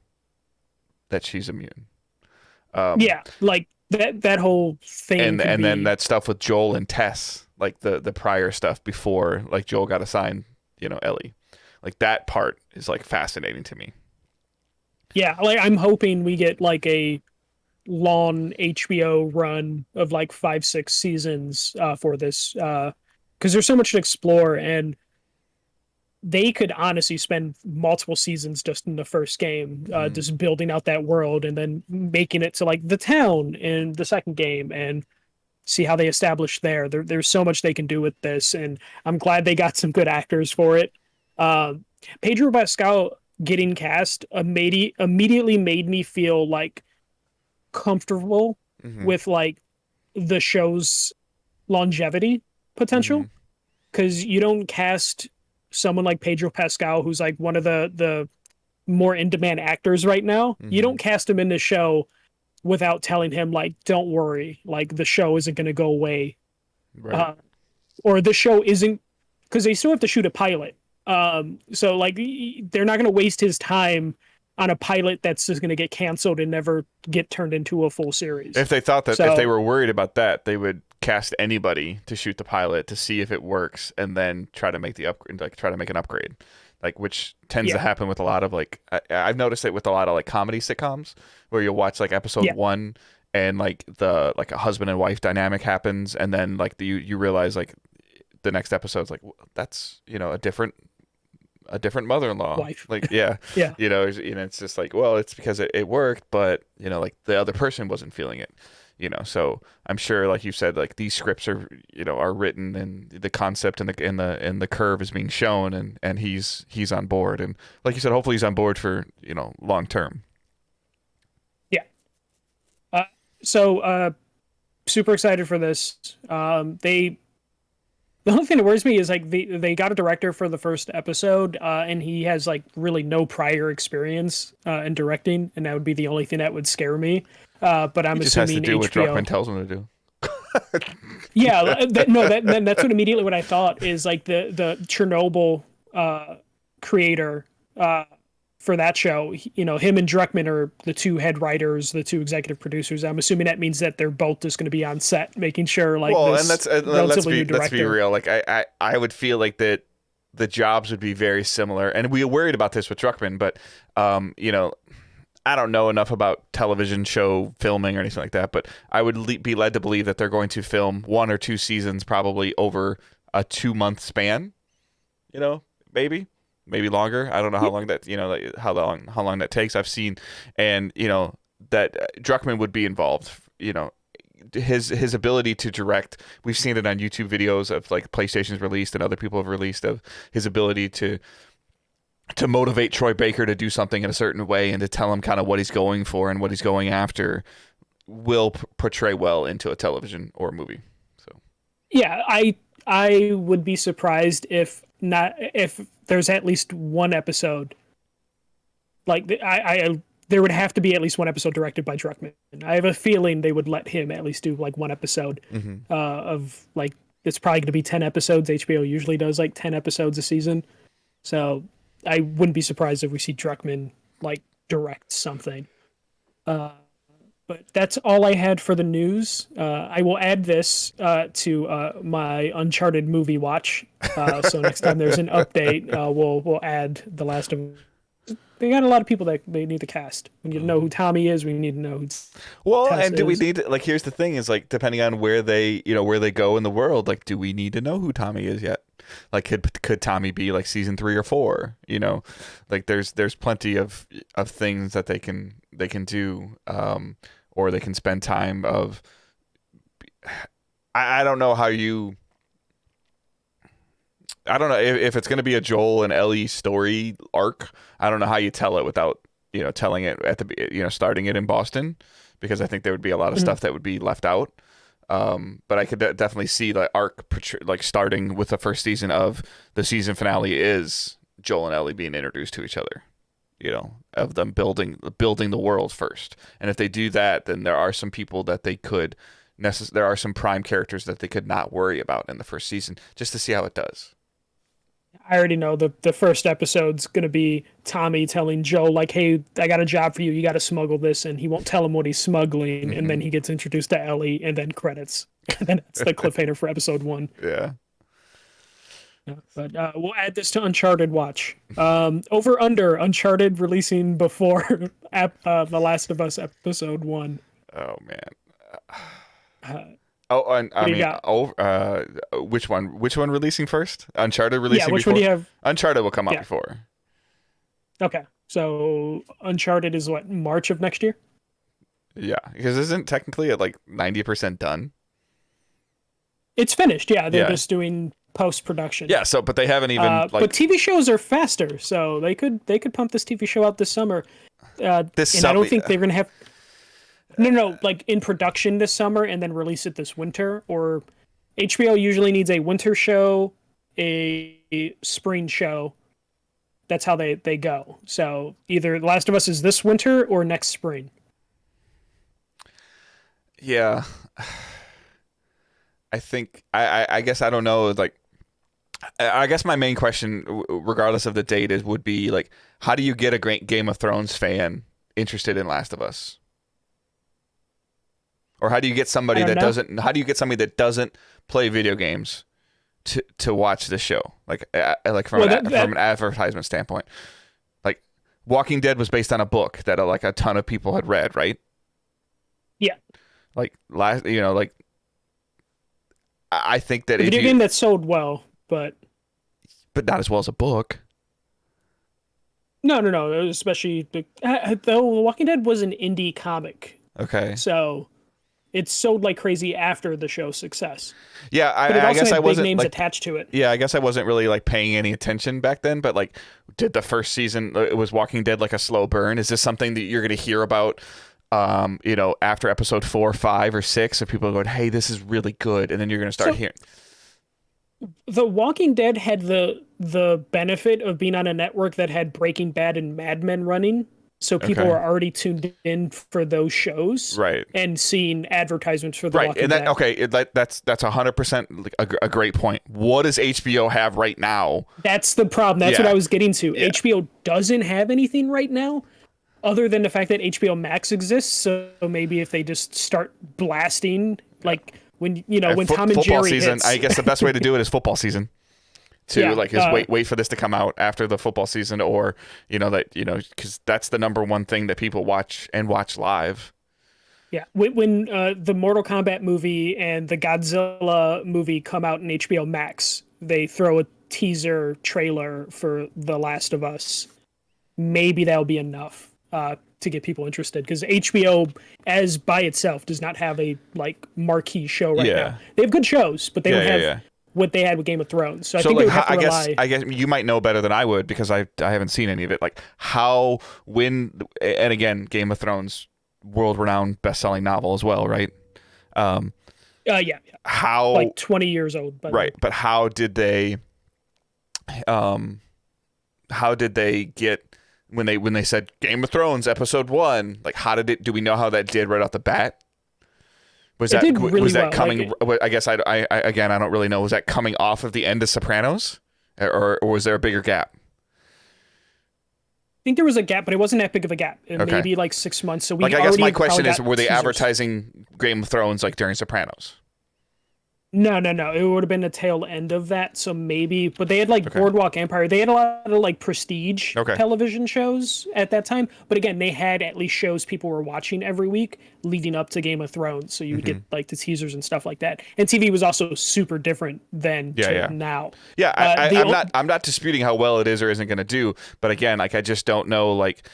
that she's immune. Yeah, like that whole thing could And then be. that stuff with Joel and Tess, like the prior stuff before like Joel got assigned, you know, Ellie. Like that part is like fascinating to me. Yeah, like I'm hoping we get like a long HBO run of like 5, 6 seasons for this because there's so much to explore, and they could honestly spend multiple seasons just in the first game, Mm-hmm. just building out that world and then making it to like the town in the second game and see how they establish there's so much they can do with this, and I'm glad they got some good actors for it. um Pedro Pascal getting cast immediately made me feel like comfortable Mm-hmm. with like the show's longevity Mm-hmm. potential, because you don't cast someone like Pedro Pascal, who's like one of the more in demand actors right now. You Mm-hmm. don't cast him in this show without telling him like, don't worry, like the show isn't going to go away, Right. uh, or the show isn't, because they still have to shoot a pilot. So like they're not going to waste his time on a pilot that's just going to get canceled and never get turned into a full series. If they thought that if they So were worried about that, they would cast anybody to shoot the pilot to see if it works and then try to make the upgrade, like try to make an upgrade. Like, which tends to yeah, happen with a lot of like I've noticed it with a lot of like comedy sitcoms where you'll watch like episode yeah, 1 and like a husband and wife dynamic happens, and then like you realize like the next episode's like that's, you know, a different mother-in-law. wife. Like, yeah, Yeah, it's just like, well, it's because it worked, but you know, like the other person wasn't feeling it, you know. So I'm sure, like you said, like these scripts are, you know, are written and the concept and the curve is being shown, and he's on board, and like you said, hopefully he's on board for, you know, long term. yeah. Uh, so super excited for this. They The only thing that worries me is like they got a director for the first episode, and he has like really no prior experience in directing, and that would be the only thing that would scare me. But He I'm just has to assuming do what HBO. Druckmann tells him to do. Yeah, no, that's what immediately what I thought is like the Chernobyl creator for that show. You know, him and Druckmann are the two head writers, the two executive producers. I'm assuming that means that they're both just going to be on set, making sure like Well, and this let's relatively new be director. real. Like I would feel like that the jobs would be very similar. And we worried about this with Druckmann, but you know, I don't know enough about television show filming or anything like that, but I would be led to believe that they're going to film 1 or 2 seasons probably over a 2-month span, you know, maybe longer. I don't know how long that, you know, like how long that takes. I've seen, and you know, that Druckmann would be involved, you know, his ability to direct. We've seen it on YouTube videos of like PlayStation's released and other people have released, of his ability to motivate Troy Baker to do something in a certain way and to tell him kind of what he's going for and what he's going after will portray well into a television or a movie. So Yeah, I would be surprised if there's at least one episode. Like there would have to be at least one episode directed by Druckmann. I have a feeling they would let him at least do like one episode of like, it's probably going to be 10 episodes. HBO usually does like 10 episodes a season. So I wouldn't be surprised if we see Druckmann like direct something. But that's all I had for the news. I will add this to my Uncharted movie watch. So next time there's an update, we'll add The Last of. They got a lot of people that they need to cast. We need to know who Tommy is. We need to know who. Tess and do we is. need to, like, here's the thing is like, depending on where they, you know, where they go in the world, like, do we need to know who Tommy is yet? Like, could Tommy be like season 3 or 4? You know, like there's plenty of things that they can do, or they can spend time of. I don't know how you. I don't know if it's going to be a Joel and Ellie story arc. I don't know how you tell it without, you know, telling it at the, you know, starting it in Boston, because I think there would be a lot of stuff that would be left out. But I could definitely see the arc like starting with the first season of the season finale is Joel and Ellie being introduced to each other, you know, of them building the world first. And if they do that, then there are some people that they could there are some prime characters that they could not worry about in the first season, just to see how it does. I already know the first episode's going to be Tommy telling Joe, like, hey, I got a job for you. You got to smuggle this. And he won't tell him what he's smuggling. And then he gets introduced to Ellie and then credits. And then that's the cliffhanger for episode 1. Yeah. But we'll add this to Uncharted watch. Over under Uncharted releasing before The Last of Us episode 1. Oh, man. And Which one? Which one releasing first? Uncharted releasing which before? one do you have? Uncharted will come out before. Okay, so Uncharted is what, March of next year? Yeah, because isn't technically at like 90% done? It's finished. Yeah, they're just doing post-production. Yeah, so but they haven't even but TV shows are faster, so they could pump this TV show out this summer. I don't think they're gonna have. No, like in production this summer and then release it this winter. Or HBO usually needs a winter show, a spring show. That's how they go. So either The Last of Us is this winter or next spring. Yeah. I think, I guess, I don't know, like, I guess my main question, regardless of the date, would be like, how do you get a great Game of Thrones fan interested in Last of Us? Or how do you get somebody that doesn't play video games to watch this show? Like from an advertisement standpoint. Like Walking Dead was based on a book that like a ton of people had read, right? Yeah. Like I think that a video game that sold well, but not as well as a book. No. Especially though Walking Dead was an indie comic. Okay. So it sold like crazy after the show's success. Yeah, but it also I guess had I wasn't big names like, attached to it. Yeah, I guess I wasn't really like paying any attention back then. But like, did the first season was Walking Dead like a slow burn? Is this something that you're going to hear about? You know, after episode 4, 5, or 6, of people going, "Hey, this is really good," and then you're going to start hearing. The Walking Dead had the benefit of being on a network that had Breaking Bad and Mad Men running. So people were already tuned in for those shows, right? And seeing advertisements for the Walking Dead. That's 100% a great point. What does HBO have right now? That's the problem. That's what I was getting to. Yeah. HBO doesn't have anything right now, other than the fact that HBO Max exists. So maybe if they just start blasting, like when Tom and Jerry season, hits. I guess the best way to do it is football season. too. Yeah, Like, is wait for this to come out after the football season, or because that's the number one thing that people watch live. yeah. When the Mortal Kombat movie and the Godzilla movie come out in HBO Max, they throw a teaser trailer for The Last of Us. Maybe that'll be enough to get people interested, because HBO as by itself does not have a like marquee show right now. They have good shows, but they don't have what they had with Game of Thrones. So I think like, they would have to rely. I guess you might know better than I would, because I haven't seen any of it. Like and again, Game of Thrones, world-renowned best-selling novel as well, right? Yeah. How, like 20 years old, right? But how did they get, when they said Game of Thrones episode 1? Like, do we know how that did right off the bat? Was that coming? I guess I don't really know. Was that coming off of the end of Sopranos, or was there a bigger gap? I think there was a gap, but it wasn't that big of a gap. Maybe like 6 months. So I guess my question is, were they advertising Game of Thrones like during Sopranos? No. It would have been the tail end of that. So maybe, but they had like Boardwalk Empire. They had a lot of like prestige television shows at that time. But again, they had at least shows people were watching every week leading up to Game of Thrones. So you would get like the teasers and stuff like that. And TV was also super different than now. Yeah, I'm not disputing how well it is or isn't going to do. But again, like, I just don't know, like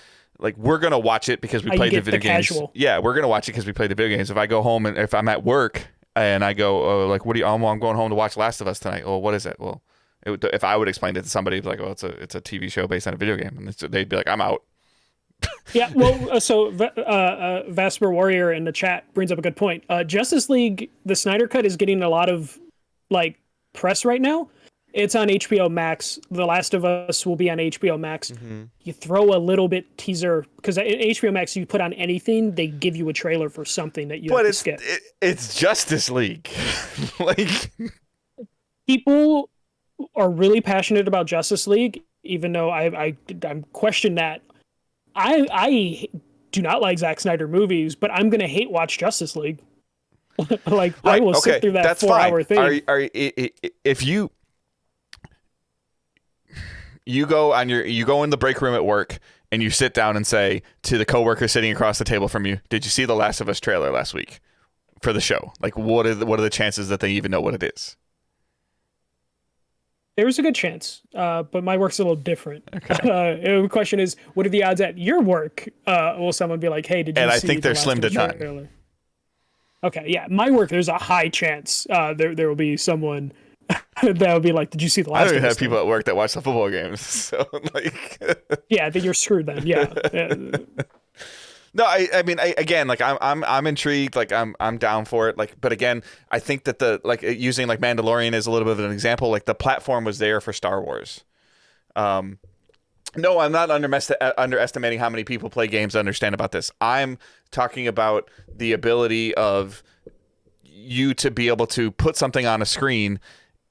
we're going to watch it because we played the video games. Casual. Yeah, we're going to watch it because we played the video games. If I go home and if I'm at work and I go, oh, like, what do you? I'm going home to watch Last of Us tonight. Well, what is it? Well, if I would explain it to somebody, like, oh, it's a TV show based on a video game, and they'd be like, I'm out. Yeah, well, so Vasper Warrior in the chat brings up a good point. Justice League, the Snyder Cut, is getting a lot of like press right now. It's on HBO Max. The Last of Us will be on HBO Max. You throw a little bit teaser, because in HBO Max, you put on anything, they give you a trailer for something that you have to skip. It's Justice League. Like, people are really passionate about Justice League, even though I'm questioning that. I do not like Zack Snyder movies, but I'm gonna hate watch Justice League. Like, I will sit through that 4-hour thing. If you go in the break room at work and you sit down and say to the coworker sitting across the table from you, "Did you see the Last of Us trailer last week for the show?" Like, what are the chances that they even know what it is? There's a good chance, but my work's a little different. The question is, what are the odds at your work? Will someone be like, "Hey, did you see?" And I think they're slim to none. Trailer? Okay, yeah, my work, there's a high chance there will be someone that would be like, "Did you see the Last of Us?" I don't even have people at work that watch the football games, so like. Yeah, then you're screwed then. Yeah. No, I mean, again, like, I'm intrigued. Like, I'm down for it. Like, but again, I think that using like Mandalorian as a little bit of an example, like, the platform was there for Star Wars. No, I'm not underestimating how many people play games to understand about this. I'm talking about the ability of you to be able to put something on a screen.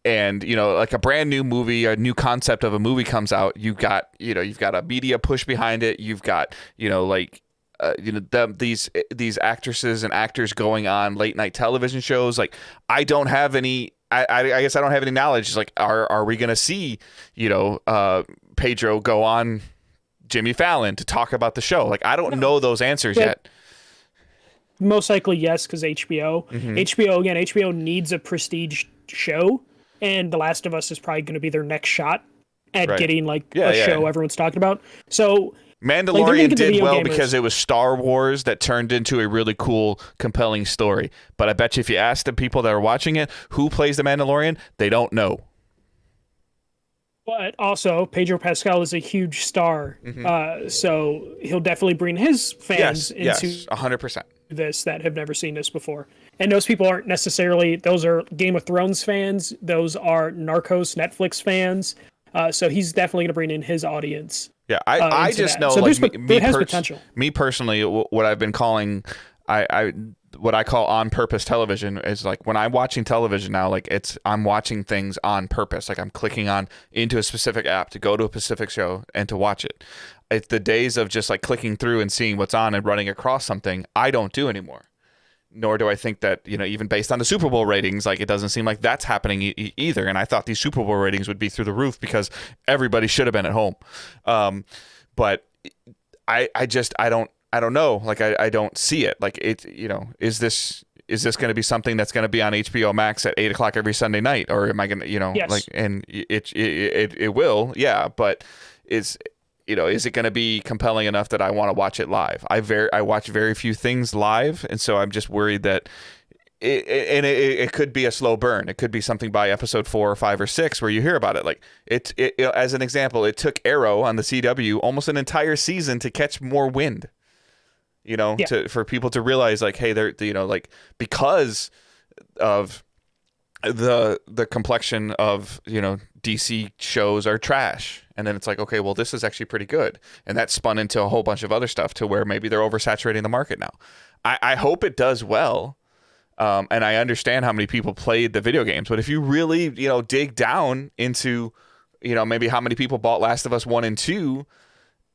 And, like a brand new movie, a new concept of a movie comes out, you've got a media push behind it. You've got, these actresses and actors going on late night television shows. Like, I don't have any, I guess I don't have any knowledge. Like, are we going to see, Pedro go on Jimmy Fallon to talk about the show? Like, I don't know those answers yet. Most likely, yes, because HBO. HBO needs a prestige show. And The Last of Us is probably going to be their next shot at getting a show everyone's talking about. So Mandalorian did well because it was Star Wars that turned into a really cool, compelling story. But I bet you if you ask the people that are watching it who plays the Mandalorian, they don't know. But also, Pedro Pascal is a huge star, so he'll definitely bring his fans into 100%. This that have never seen this before. And those people aren't necessarily, those are Game of Thrones fans, those are Narcos Netflix fans, so he's definitely going to bring in his audience. Yeah, I just know, so like, it has potential. Me personally, what I've been calling, what I call on purpose television is, like, when I'm watching television now, like, I'm watching things on purpose. Like, I'm clicking on into a specific app to go to a specific show and to watch it. It's the days of just like clicking through and seeing what's on and running across something I don't do anymore. nor do I think that, even based on the Super Bowl ratings, like it doesn't seem like that's happening either. And I thought these Super Bowl ratings would be through the roof because everybody should have been at home. But I don't know. Like I don't see it. Like is this going to be something that's going to be on HBO Max at 8 o'clock every Sunday night, or am I going to, Yes. like, and it will, yeah, but is it going to be compelling enough that I want to watch it live? I watch very few things live, and so I'm just worried that it could be a slow burn. It could be something by episode 4 or 5 or 6 where you hear about it. Like as an example, it took Arrow on the CW almost an entire season to catch more wind. For people to realize, like, hey, they're, like, because of the complexion of, DC shows are trash. And then it's like, okay, well, this is actually pretty good. And that spun into a whole bunch of other stuff to where maybe they're oversaturating the market now. I hope it does well. And I understand how many people played the video games. But if you really, dig down into, maybe how many people bought Last of Us 1 and 2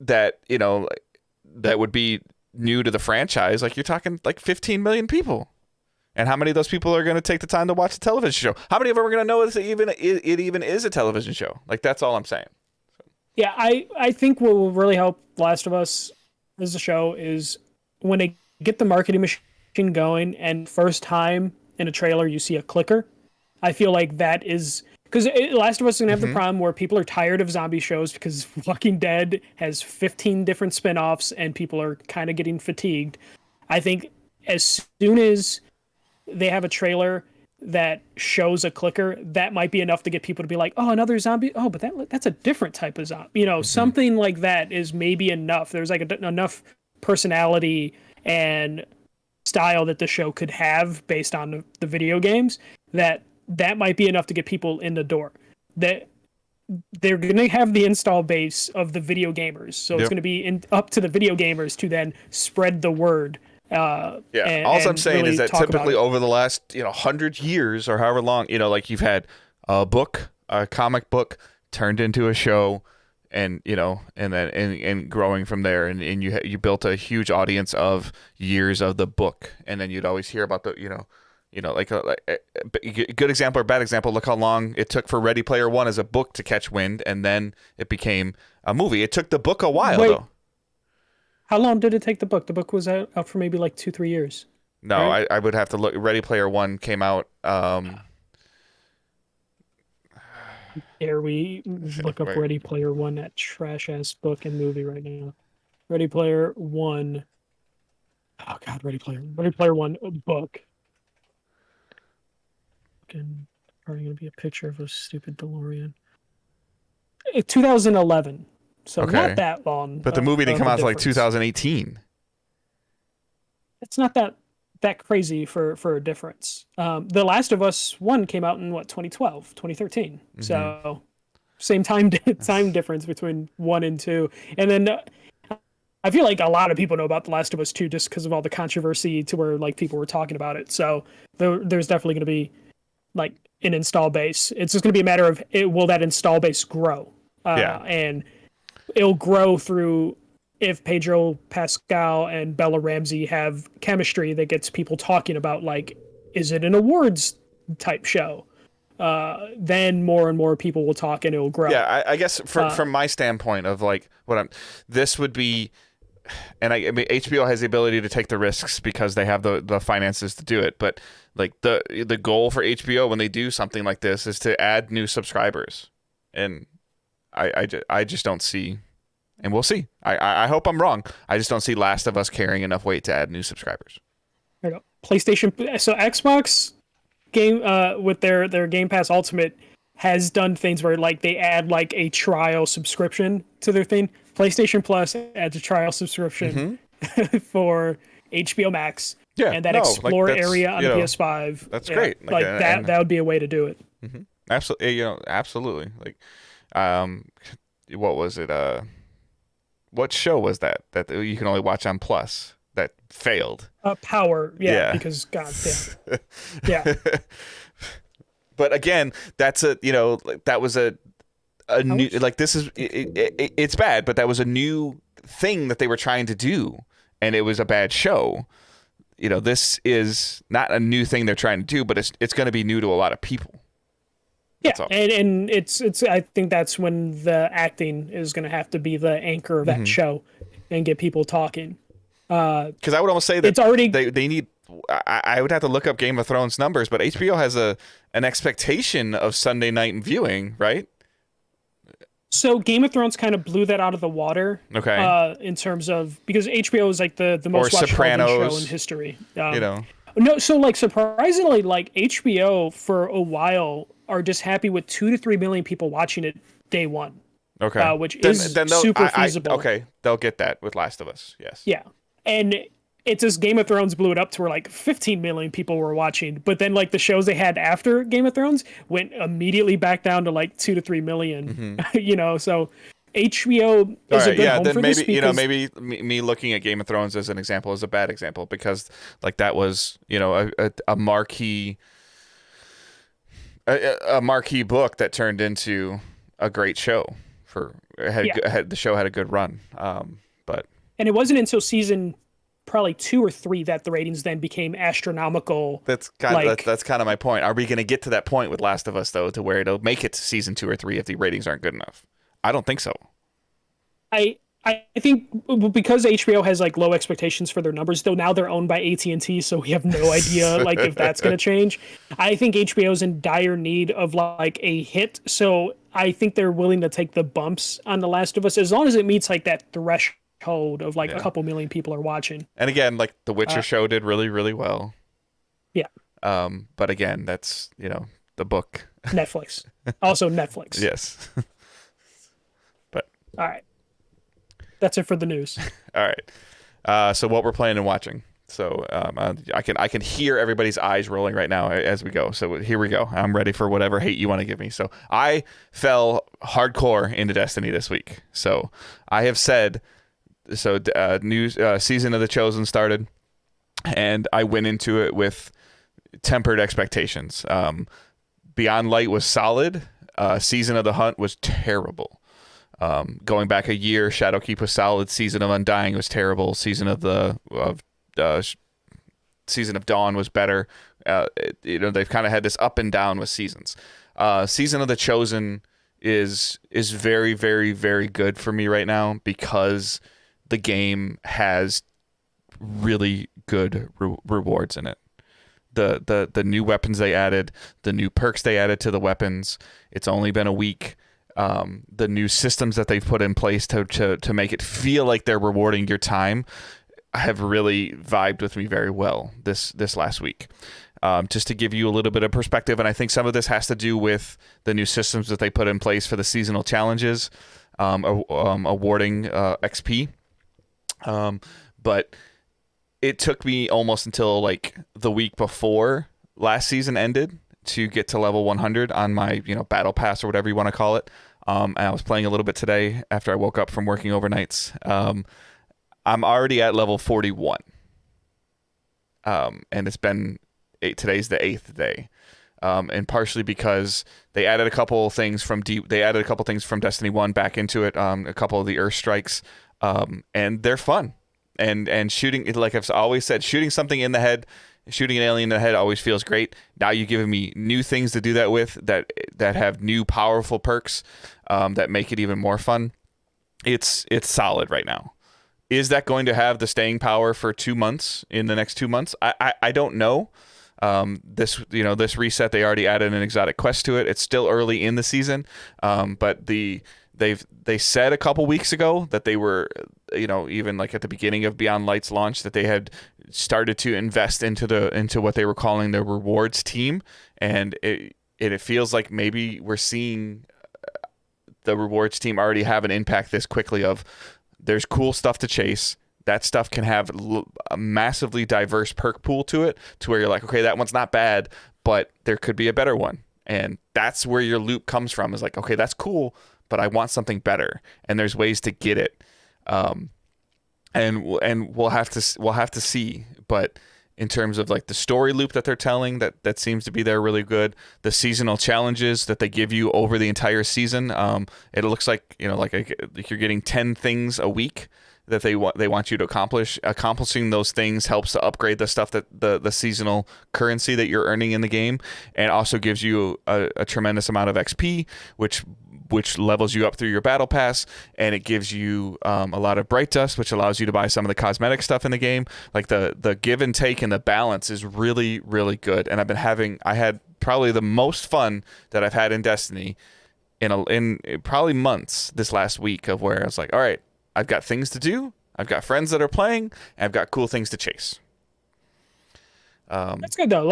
that, that would be new to the franchise, like you're talking like 15 million people. And how many of those people are going to take the time to watch a television show? How many of them are going to know it even is a television show? Like, that's all I'm saying. Yeah, I think what will really help Last of Us as a show is when they get the marketing machine going, and first time in a trailer you see a clicker. I feel like that is because Last of Us is gonna have the problem where people are tired of zombie shows because Walking Dead has 15 different spin-offs and people are kind of getting fatigued. I think as soon as they have a trailer that shows a clicker, that might be enough to get people to be like, oh, another zombie. Oh, but that's a different type of zombie. Something like that is maybe enough. There's like enough personality and style that the show could have based on the video games that might be enough to get people in the door. That they're going to have the install base of the video gamers. So it's going to be up to the video gamers to then spread the word. All I'm saying really is that typically over the last 100 years or however long, like you've had a comic book turned into a show, and and then and growing from there, and you built a huge audience of years of the book, and then you'd always hear about the like a good example or bad example. Look how long it took for Ready Player One as a book to catch wind, and then it became a movie. It took the book a while though. How long did it take the book? The book was out for maybe like 2-3 years. No, right? I would have to look. Ready Player One came out. Dare we look up Ready Player One, that trash ass book and movie right now? Ready Player One. Oh God, Ready Player One book. Fucking probably gonna be a picture of a stupid DeLorean. 2011. So not that long. But the movie didn't come out until like 2018. It's not that crazy for a difference. The Last of Us 1 came out in 2012, 2013. Mm-hmm. So same time difference between 1 and 2. And then I feel like a lot of people know about The Last of Us 2 just because of all the controversy to where like people were talking about it. So there's definitely going to be like an install base. It's just going to be a matter of will that install base grow? And it'll grow through if Pedro Pascal and Bella Ramsey have chemistry that gets people talking about, like, is it an awards type show? Then more and more people will talk and it will grow. Yeah, I guess from my standpoint of like this would be, and I mean HBO has the ability to take the risks because they have the finances to do it. But like the goal for HBO when they do something like this is to add new subscribers, and I just don't see, and we'll see. I hope I'm wrong. I just don't see Last of Us carrying enough weight to add new subscribers. There you go. PlayStation, so Xbox game with their Game Pass Ultimate has done things where like they add like a trial subscription to their thing. PlayStation Plus adds a trial subscription for HBO Max. Yeah, and that explore area on the PS5. That's great. Like that would be a way to do it. Mm-hmm. Absolutely, absolutely. Like, what was it? What show was that you can only watch on Plus that failed? Power, because God damn. Yeah. But again, that's that was a new, like, this is it's bad, but that was a new thing that they were trying to do, and it was a bad show. this is not a new thing they're trying to do, but it's going to be new to a lot of people. Yeah, That's all. and it's I think that's when the acting is going to have to be the anchor of that show and get people talking. Because I would almost say that It's already they need. I would have to look up Game of Thrones numbers, but HBO has an expectation of Sunday night viewing, right? so Game of Thrones kind of blew that out of the water. Okay. In terms of because HBO is like the most watched television show in history. You know. No, so like surprisingly, like HBO for a while are just happy with 2 to 3 million people watching it day one. Okay. Which is super feasible. Okay, they'll get that with Last of Us. Yes. Yeah, and it's just Game of Thrones blew it up to where like 15 million people were watching, but then like the shows they had after Game of Thrones went immediately back down to like 2 to 3 million. So HBO is a good home then for maybe this because maybe me looking at Game of Thrones as an example is a bad example because like that was a marquee a marquee book that turned into a great show the show had a good run. But and it wasn't until season probably 2 or 3 that the ratings then became astronomical. that's kind of my point. Are we going to get to that point with Last of Us though, to where it'll make it to season 2 or 3 if the ratings aren't good enough? I don't think so. I think because HBO has like low expectations for their numbers, though now they're owned by AT&T, so we have no idea like if that's going to change. I think HBO is in dire need of like a hit, so I think they're willing to take the bumps on The Last of Us as long as it meets like that threshold of like a couple million people are watching. And again, like The Witcher show did really, really well. Yeah. But again, that's the book. Netflix. Also Netflix. Yes. All right. That's it for the news. All right. So what we're playing and watching. So I can hear everybody's eyes rolling right now as we go. So here we go. I'm ready for whatever hate you want to give me. So I fell hardcore into Destiny this week. So I have said, new season of The Chosen started, and I went into it with tempered expectations. Beyond Light was solid. Season of the Hunt was terrible. Going back a year, Shadowkeep was solid. Season of Undying was terrible. Season of Dawn was better. They've kind of had this up and down with seasons. Season of the Chosen is very, very, very good for me right now because the game has really good rewards in it. The new weapons they added, the new perks they added to the weapons. It's only been a week. The new systems that they've put in place to make it feel like they're rewarding your time have really vibed with me very well this last week. Just to give you a little bit of perspective, and I think some of this has to do with the new systems that they put in place for the seasonal challenges, awarding XP. But it took me almost until like the week before last season ended to get to level 100 on my battle pass or whatever you want to call it. And I was playing a little bit today after I woke up from working overnights. I'm already at level 41. And it's been today's the 8th day. And partially because they added a couple things from Destiny 1 back into it, a couple of the Earth strikes, and they're fun. And shooting, like I've always said, shooting an alien in the head always feels great. Now you're giving me new things to do that with that have new powerful perks that make it even more fun. It's solid right now. Is that going to have the staying power for 2 months in the next 2 months? I don't know. This reset, they already added an exotic quest to it. It's still early in the season, but they said a couple weeks ago that they were, even like at the beginning of Beyond Light's launch, that they had started to invest into what they were calling their rewards team, and it feels like maybe we're seeing the rewards team already have an impact this quickly. Of there's cool stuff to chase. That stuff can have a massively diverse perk pool to it, to where you're like, okay, that one's not bad, but there could be a better one. And that's where your loop comes from, is like, okay, that's cool, but I want something better. And there's ways to get it. And we'll have to see. But in terms of like the story loop that they're telling, that seems to be there really good. The seasonal challenges that they give you over the entire season, it looks like, like you're getting 10 things a week that they want you to accomplish. Accomplishing those things helps to upgrade the stuff that the seasonal currency that you're earning in the game, and also gives you a tremendous amount of XP, which levels you up through your battle pass, and it gives you a lot of bright dust, which allows you to buy some of the cosmetic stuff in the game. Like the give and take and the balance is really, really good. And I had probably the most fun that I've had in Destiny in probably months this last week, of where I was like, all right, I've got things to do, I've got friends that are playing, and I've got cool things to chase. That's good though.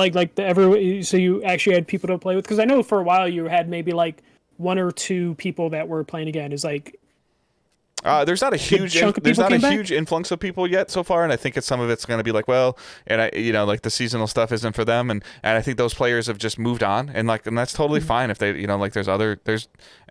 So you actually had people to play with, because I know for a while you had maybe like one or two people that were playing again. Is like there's not a huge huge influx of people yet so far, and I think some of it's going to be like, well, and like the seasonal stuff isn't for them, and I think those players have just moved on, and that's totally fine if they, like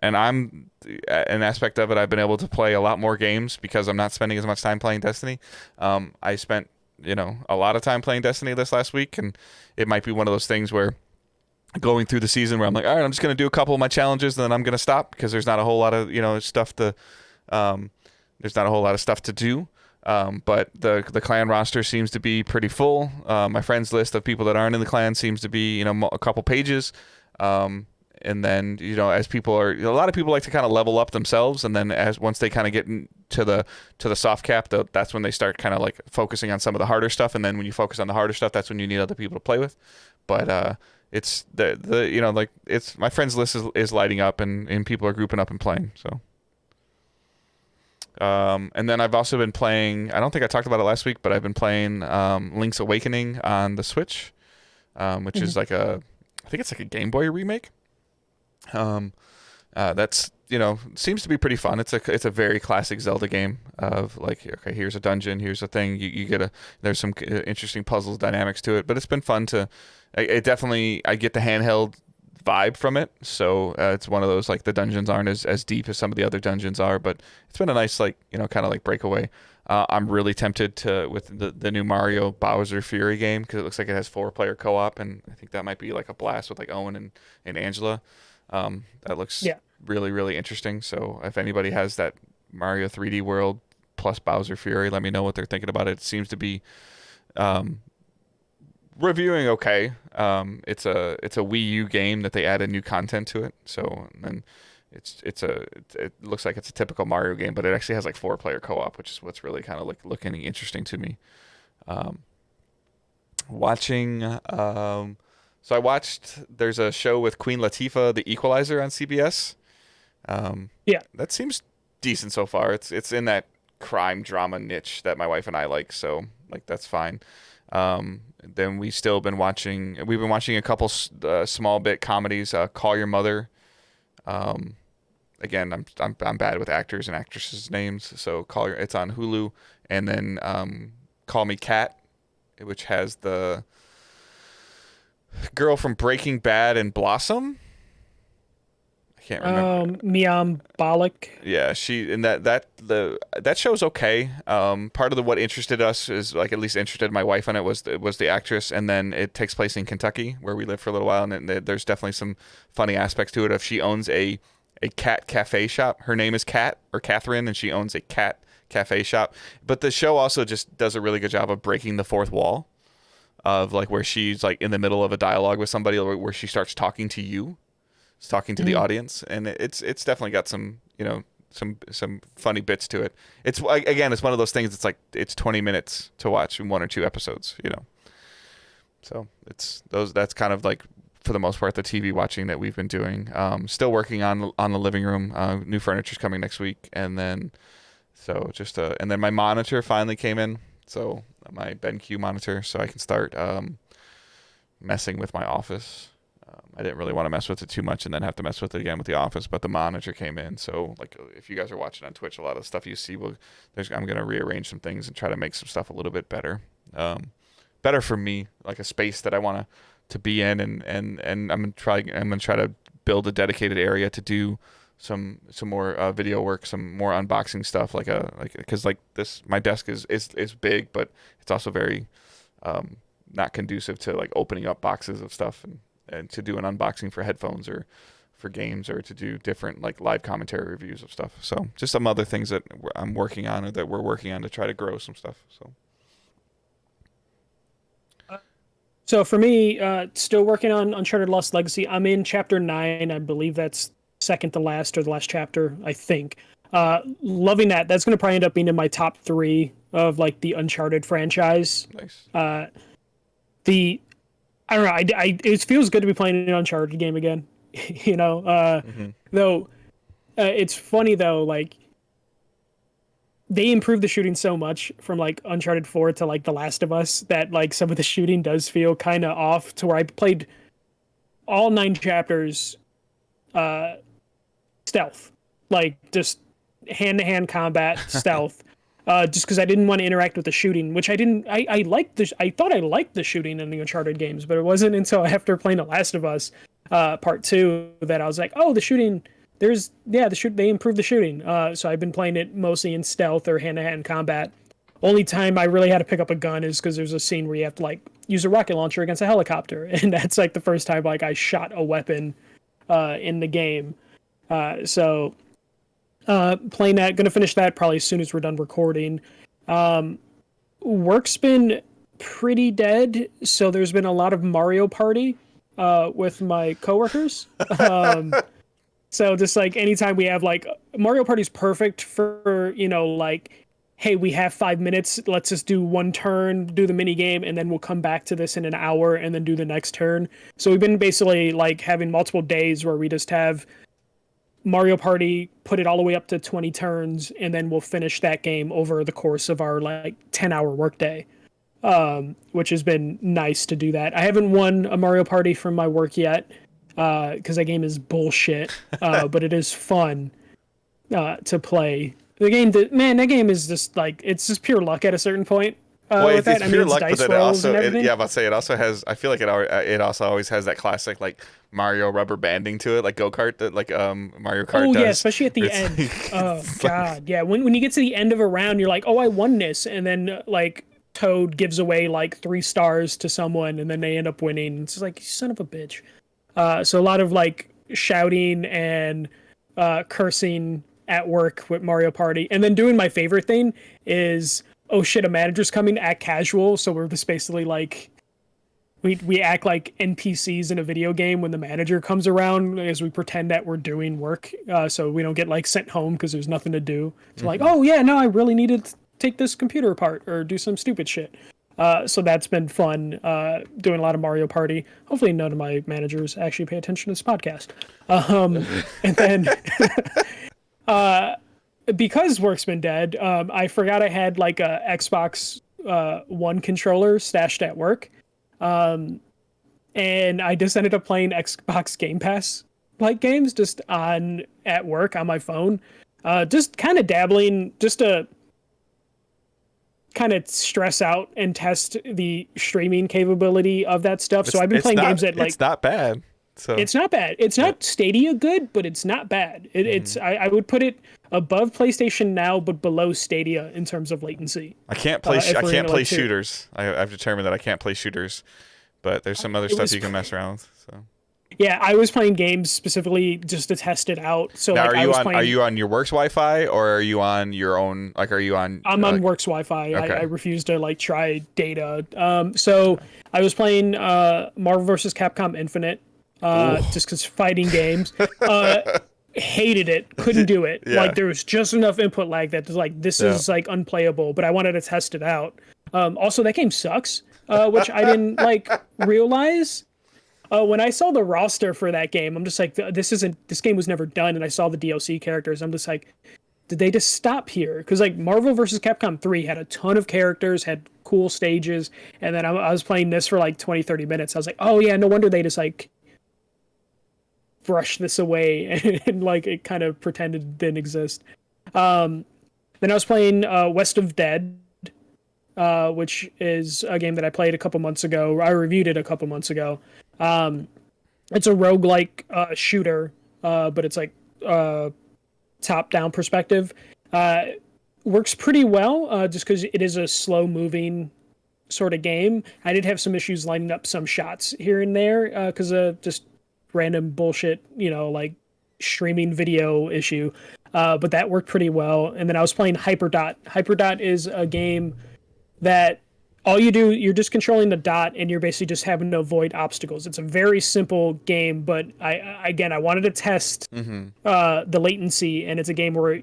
and I'm an aspect of it. I've been able to play a lot more games because I'm not spending as much time playing Destiny. I spent a lot of time playing Destiny this last week, and it might be one of those things where going through the season where I'm like, all right, I'm just going to do a couple of my challenges, and then I'm going to stop because there's not a whole lot of stuff to there's not a whole lot of stuff to do. But the clan roster seems to be pretty full. My friends list of people that aren't in the clan seems to be a couple pages. And then as a lot of people like to kind of level up themselves, and then once they kind of get to the soft cap, that's when they start kind of like focusing on some of the harder stuff. And then when you focus on the harder stuff, that's when you need other people to play with. But it's it's my friends list is lighting up, and people are grouping up and playing. So. And then I've also been playing, I don't think I talked about it last week, but I've been playing Link's Awakening on the Switch, which is I think it's like a Game Boy remake. That's seems to be pretty fun. It's a very classic Zelda game of like, okay, here's a dungeon, here's a thing, you get there's some interesting puzzles dynamics to it, but it's been fun I get the handheld vibe from it. So it's one of those, like, the dungeons aren't as deep as some of the other dungeons are, but it's been a nice, like, kind of like breakaway. I'm really tempted with the new Mario Bowser Fury game, because it looks like it has 4-player co-op, and I think that might be like a blast with like Owen and Angela. That looks really, really interesting. So if anybody has that Mario 3D World plus Bowser Fury, let me know what they're thinking about it. It seems to be reviewing okay. It's a Wii U game that they added new content to it. So then it looks like it's a typical Mario game, but it actually has like 4-player co-op, which is what's really kind of like looking interesting to me. Watching so I watched, there's a show with Queen Latifah, The Equalizer, on CBS. That seems decent so far. It's in that crime drama niche that my wife and I like, so like that's fine. Then we've been watching a couple small bit comedies. Call Your Mother. Again, I'm bad with actors and actresses' names, so it's on Hulu. And then Call Me Kat, which has the girl from Breaking Bad and Blossom. I can't remember. Miam Balak. Yeah, that show's okay. Part of what interested us is, like, at least interested my wife in it, was the actress, and then it takes place in Kentucky, where we lived for a little while, and there's definitely some funny aspects to it. If she owns a cat cafe shop, her name is Kat or Catherine, and she owns a cat cafe shop. But the show also just does a really good job of breaking the fourth wall, of like where she's like in the middle of a dialogue with somebody, where she starts talking to you. It's talking to the audience, and it's definitely got some some funny bits to it. It's one of those things. It's like it's 20 minutes to watch in 1 or 2 episodes, So that's kind of like, for the most part, the TV watching that we've been doing. Still working on the living room. New furniture's coming next week, and then and then my monitor finally came in. So my BenQ monitor, so I can start messing with my office. I didn't really want to mess with it too much and then have to mess with it again with the office, but the monitor came in. So, like, if you guys are watching on Twitch, a lot of the stuff you see I'm going to rearrange some things and try to make some stuff a little bit better. Better for me, like a space that I want to be in, and I'm going to try to build a dedicated area to do some more video work, some more unboxing stuff, because this, my desk is big, but it's also very not conducive to like opening up boxes of stuff and to do an unboxing for headphones or for games or to do different like live commentary reviews of stuff. So just some other things that I'm working on or that we're working on to try to grow some stuff. So So for me, still working on Uncharted Lost Legacy. I'm in chapter 9. I believe that's second to last or the last chapter, I think. Loving that. That's going to probably end up being in my top 3 of like the Uncharted franchise. nice. The I don't know. It feels good to be playing an Uncharted game again. You know, Hmm. though it's funny though. Like they improved the shooting so much from like Uncharted 4 to like The Last of Us that like some of the shooting does feel kind of off. To where I played all 9 chapters uh, stealth, like just hand to hand combat stealth. Just because I didn't want to interact with the shooting, which I didn't. I liked the. I thought I liked the shooting in the Uncharted games, but it wasn't until after playing The Last of Us, Part 2, that I was like, oh, the shooting. They improved the shooting. So I've been playing it mostly in stealth or hand to hand combat. Only time I really had to pick up a gun is because there's a scene where you have to like use a rocket launcher against a helicopter, and that's like the first time like I shot a weapon in the game. So playing that, gonna finish that probably as soon as we're done recording. Work's been pretty dead, so there's been a lot of Mario Party with my coworkers. So just like anytime we have like Mario Party's perfect for, like, hey, we have 5 minutes, let's just do one turn, do the mini game, and then we'll come back to this in an hour and then do the next turn. So we've been basically like having multiple days where we just have Mario Party, put it all the way up to 20 turns, and then we'll finish that game over the course of our like 10-hour workday, which has been nice to do that. I haven't won a Mario Party from my work yet because that game is bullshit, but it is fun to play. The game, that game is just like, it's just pure luck at a certain point. Well, With it's that. pure It's luck, but dice then it rolls also, and everything. yeah, I'm about to say it also has. I feel like it also always has that classic like Mario rubber banding to it, like go kart that like Mario Kart Oh does. yeah, especially at the It's end. like- Oh it's like- god, yeah. When you get to the end of a round, you're like, oh, I won this, and then like Toad gives away like 3 stars to someone, and then they end up winning. It's like, you son of a bitch. So a lot of like shouting and cursing at work with Mario Party, and then doing my favorite thing is, oh shit, a manager's coming, act casual. So we're just basically like, we act like NPCs in a video game when the manager comes around, as we pretend that we're doing work, so we don't get like sent home because there's nothing to do. It's like, oh yeah, no, I really needed to take this computer apart or do some stupid shit. So that's been fun, doing a lot of Mario Party. Hopefully none of my managers actually pay attention to this podcast. And then because work's been dead, I forgot I had like a Xbox One controller stashed at work. And I just ended up playing Xbox Game Pass like games just on at work on my phone. Just kind of dabbling, just to kind of stress out and test the streaming capability of that stuff. So I've been playing games that like, it's not bad. So it's not bad. It's not Stadia good, but it's not bad. It's I would put it above PlayStation Now, but below Stadia in terms of latency. I can't play. if I we're can't gonna, play like, shooters. I've determined that I can't play shooters, but there's some other It stuff was you can mess around with. So Yeah, I was playing games specifically just to test it out. So now, like, are you on your work's Wi-Fi or are you on your own? Like, are you on? I'm on work's Wi-Fi. Okay. I refuse to like try data. So I was playing Marvel vs. Capcom Infinite, just because fighting games. Hated it, couldn't do it. Yeah. Like there was just enough input lag that was like, this is like unplayable. But I wanted to test it out. Also, that game sucks, which I didn't like realize. When I saw the roster for that game, I'm just like, this game was never done. And I saw the DLC characters. I'm just like, did they just stop here? Because like Marvel vs. Capcom 3 had a ton of characters, had cool stages. And then I was playing this for like 20, 30 minutes. I was like, oh yeah, no wonder they just like brush this away and like it kind of pretended it didn't exist. Then I was playing West of Dead, which is a game that I played a couple months ago. I reviewed it a couple months ago. It's a roguelike shooter, but it's like top-down perspective. Works pretty well, just because it is a slow-moving sort of game. I did have some issues lining up some shots here and there because of just random bullshit, like streaming video issue. But that worked pretty well. And then I was playing Hyperdot. Hyperdot is a game that all you do, you're just controlling the dot and you're basically just having to avoid obstacles. It's a very simple game, but I wanted to test the latency, and it's a game where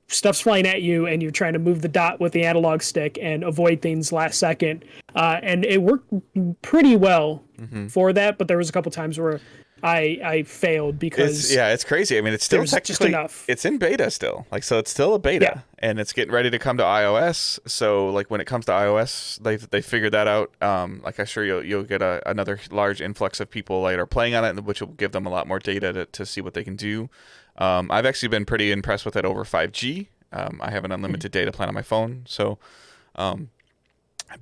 stuff's flying at you and you're trying to move the dot with the analog stick and avoid things last second. And it worked pretty well for that, but there was a couple times where I failed because it's crazy. I mean, it's still technically it's in beta still. Like, so it's still a beta and it's getting ready to come to iOS. So like when it comes to iOS, they figured that out. Like I'm sure you'll get another large influx of people that are playing on it, which will give them a lot more data to see what they can do. I've actually been pretty impressed with it over 5G. I have an unlimited data plan on my phone, so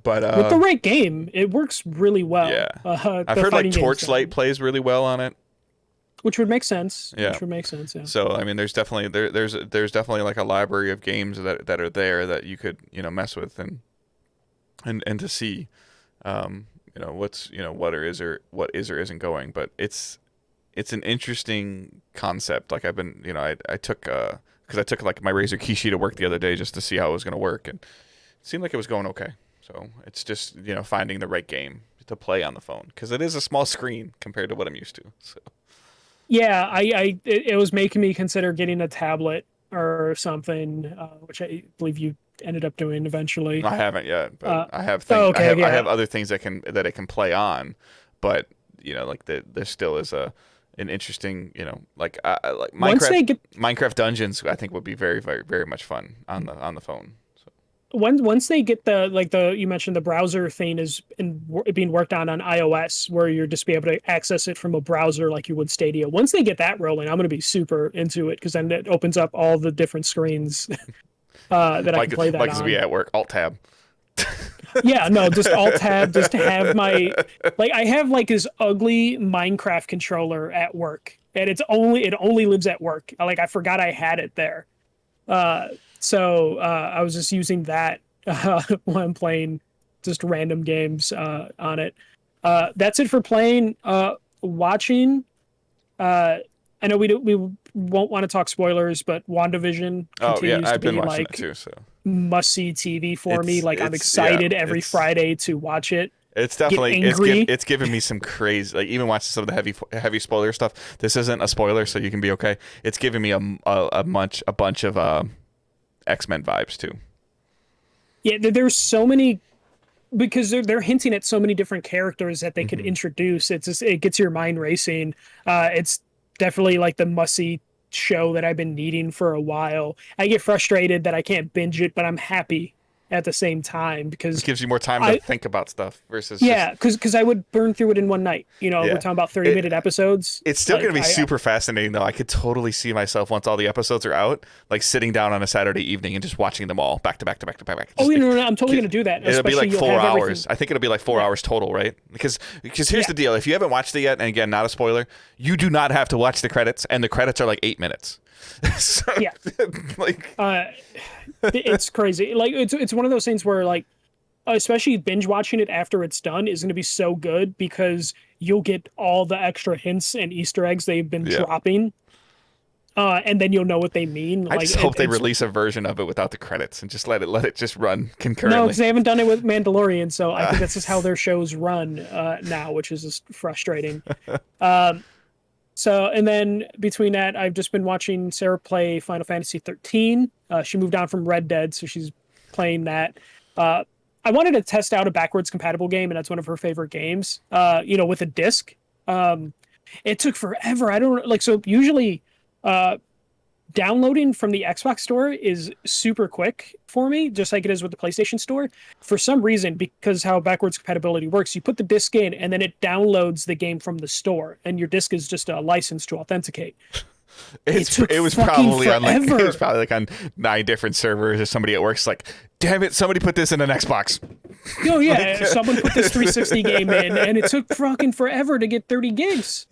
but with the right game, it works really well. Yeah, I've heard like Torchlight plays really well on it, which would make sense. Yeah, which would make sense. Yeah. So I mean, there's definitely there's definitely like a library of games that are there that you could mess with and to see, what's what is or isn't going. But it's an interesting concept. Like I've been I took because I took like my Razer Kishi to work the other day just to see how it was going to work, and it seemed like it was going okay. So it's just, finding the right game to play on the phone, because it is a small screen compared to what I'm used to. So. Yeah, it was making me consider getting a tablet or something, which I believe you ended up doing eventually. I haven't yet, but I have things. I have other things that it can play on, but like there still is an interesting, like Minecraft Dungeons. I think would be very, very, very much fun on the phone. Once they get you mentioned the browser thing is being worked on iOS, where you're just be able to access it from a browser like you would Stadia. Once they get that rolling, I'm going to be super into it, because then it opens up all the different screens that I can play that on. Like we at work, Alt Tab. Yeah, no, just Alt Tab, just to have my I have like this ugly Minecraft controller at work, and it only lives at work. I forgot I had it there. So I was just using that when I'm playing just random games on it. That's it for playing. Watching. I know we won't want to talk spoilers, but WandaVision continues to be been watching it too, so must-see TV for me. I'm excited every Friday to watch it. It's definitely it's giving me some crazy, like even watching some of the heavy spoiler stuff. This isn't a spoiler, so you can be okay. It's giving me a bunch of X-Men vibes too. Yeah, there's so many, because they're hinting at so many different characters that they could introduce. It gets your mind racing. It's definitely like the must-see show that I've been needing for a while. I get frustrated that I can't binge it, but I'm happy at the same time, because it gives you more time to think about stuff versus because I would burn through it in one night. We're talking about 30-minute episodes. It's still going to be super fascinating, though. I could totally see myself, once all the episodes are out, like sitting down on a Saturday evening and just watching them all back to back to back to back. Oh, no, I'm totally going to do that. It'll be like 4 hours. I think it'll be like 4 hours total, right? Because here's the deal: if you haven't watched it yet, and again, not a spoiler, you do not have to watch the credits, and the credits are like 8 minutes. So, yeah, it's crazy. It's one of those things where especially binge watching it after it's done is going to be so good, because you'll get all the extra hints and Easter eggs they've been dropping, and then you'll know what they mean. I just hope they release a version of it without the credits and just let it just run concurrently. No, because they haven't done it with Mandalorian, so I think that's just how their shows run now, which is just frustrating. So, and then between that, I've just been watching Sarah play Final Fantasy 13. She moved on from Red Dead, so she's playing that. I wanted to test out a backwards compatible game, and that's one of her favorite games, with a disc. It took forever. I don't so usually downloading from the Xbox store is super quick for me, just like it is with the PlayStation store. For some reason, because how backwards compatibility works, you put the disc in and then it downloads the game from the store, and your disc is just a license to authenticate. It was probably on 9 different servers, or somebody at work's like, damn it, somebody put this in an Xbox. Oh yeah, someone put this 360 game in, and it took fucking forever to get 30 gigs.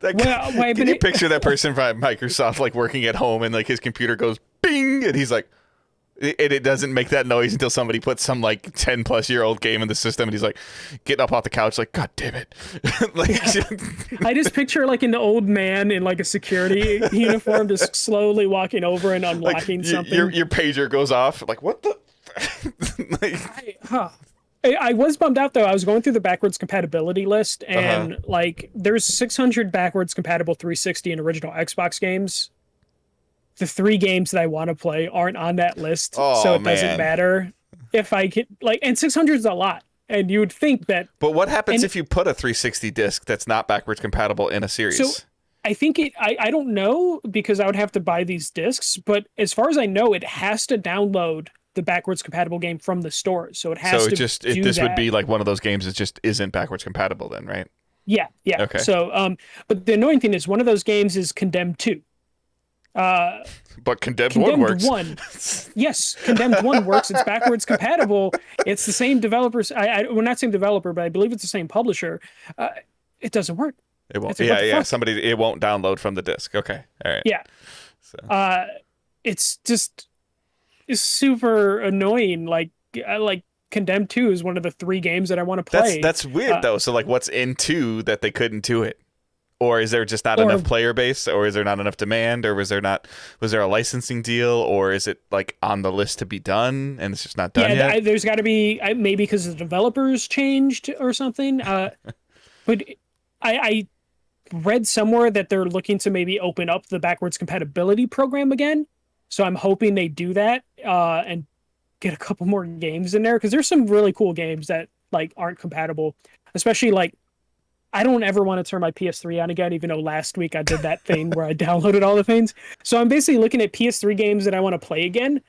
Can you picture that person from Microsoft working at home, and his computer goes bing, and he's like, It doesn't make that noise until somebody puts some like 10-plus-year-old game in the system, and he's like getting up off the couch like, God damn it. Like, I just picture like an old man in like a security uniform just slowly walking over and unlocking something. Your pager goes off. Like, what the? I was bummed out though. I was going through the backwards compatibility list, and like there's 600 backwards compatible 360 and original Xbox games. The 3 games that I want to play aren't on that list, so it doesn't matter if I can like. And 600 is a lot, and you would think that. But what happens if you put a 360 disc that's not backwards compatible in a series? So I think I don't know, because I would have to buy these discs. But as far as I know, it has to download the backwards compatible game from the store, so it has to. So this would be like one of those games that just isn't backwards compatible, then, right? Yeah. Okay. So but the annoying thing is one of those games is Condemned 2. But Condemned 1 works. 1. Yes, Condemned 1 works. It's backwards compatible. It's the same developers. Well, not same developer, but I believe it's the same publisher. It doesn't work. It won't. Like, yeah. It won't download from the disc. Okay. All right. Yeah. So. It's super annoying. Like Condemned 2 is one of the 3 games that I want to play. That's weird though. So like, what's in 2 that they couldn't do it? Or is there just not enough player base, or is there not enough demand, or was there a licensing deal, or is it like on the list to be done and it's just not done yet? There's got to be, maybe because the developers changed or something. But I read somewhere that they're looking to maybe open up the backwards compatibility program again. So I'm hoping they do that and get a couple more games in there, because there's some really cool games that like aren't compatible, especially like. I don't ever want to turn my PS3 on again, even though last week I did that thing where I downloaded all the things. So I'm basically looking at PS3 games that I want to play again,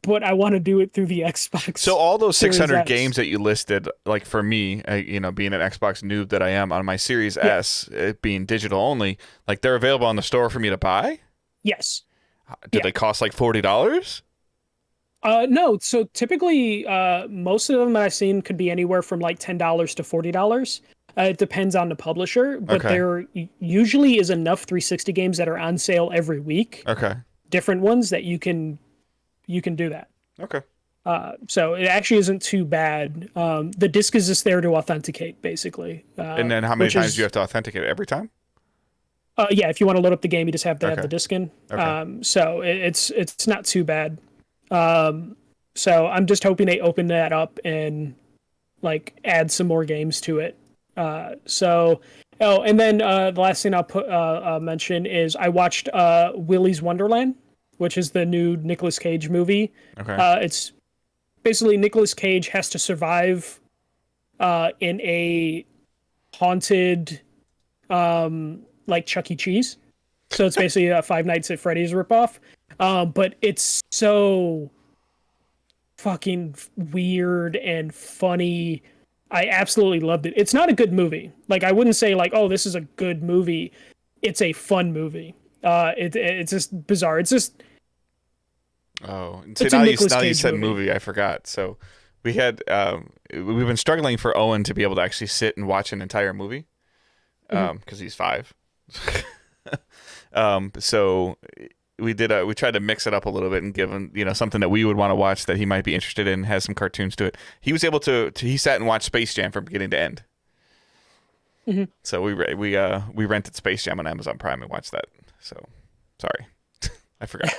but I want to do it through the Xbox. So all those 600 games that you listed, like for me, being an Xbox noob that I am, on my Series S, it being digital only, like they're available on the store for me to buy? Yes. Do they cost like $40? No. So typically, most of them that I've seen could be anywhere from like $10 to $40. It depends on the publisher, but there usually is enough 360 games that are on sale every week. Okay. Different ones that you can do that. Okay. So it actually isn't too bad. The disc is just there to authenticate, basically. And then how many times do you have to authenticate? Every time? Yeah, if you want to load up the game, you just have to have the disc in. Okay. So it's not too bad. So I'm just hoping they open that up and like add some more games to it. And then the last thing I'll mention is I watched Willy's Wonderland, which is the new Nicolas Cage movie. Okay. It's basically Nicolas Cage has to survive in a haunted like Chuck E. Cheese. So it's basically a Five Nights at Freddy's ripoff. But it's so fucking weird and funny. I absolutely loved it. It's not a good movie. Like, I wouldn't say like, oh, this is a good movie. It's a fun movie. It's just bizarre. It's just. Oh, so now you said movie, I forgot. So we had we've been struggling for Owen to be able to actually sit and watch an entire movie, because he's 5. So we tried to mix it up a little bit and give him, something that we would want to watch that he might be interested in, has some cartoons to it. He was able to he sat and watched Space Jam from beginning to end. Mm-hmm. So we rented Space Jam on Amazon Prime and watched that. So sorry, I forgot.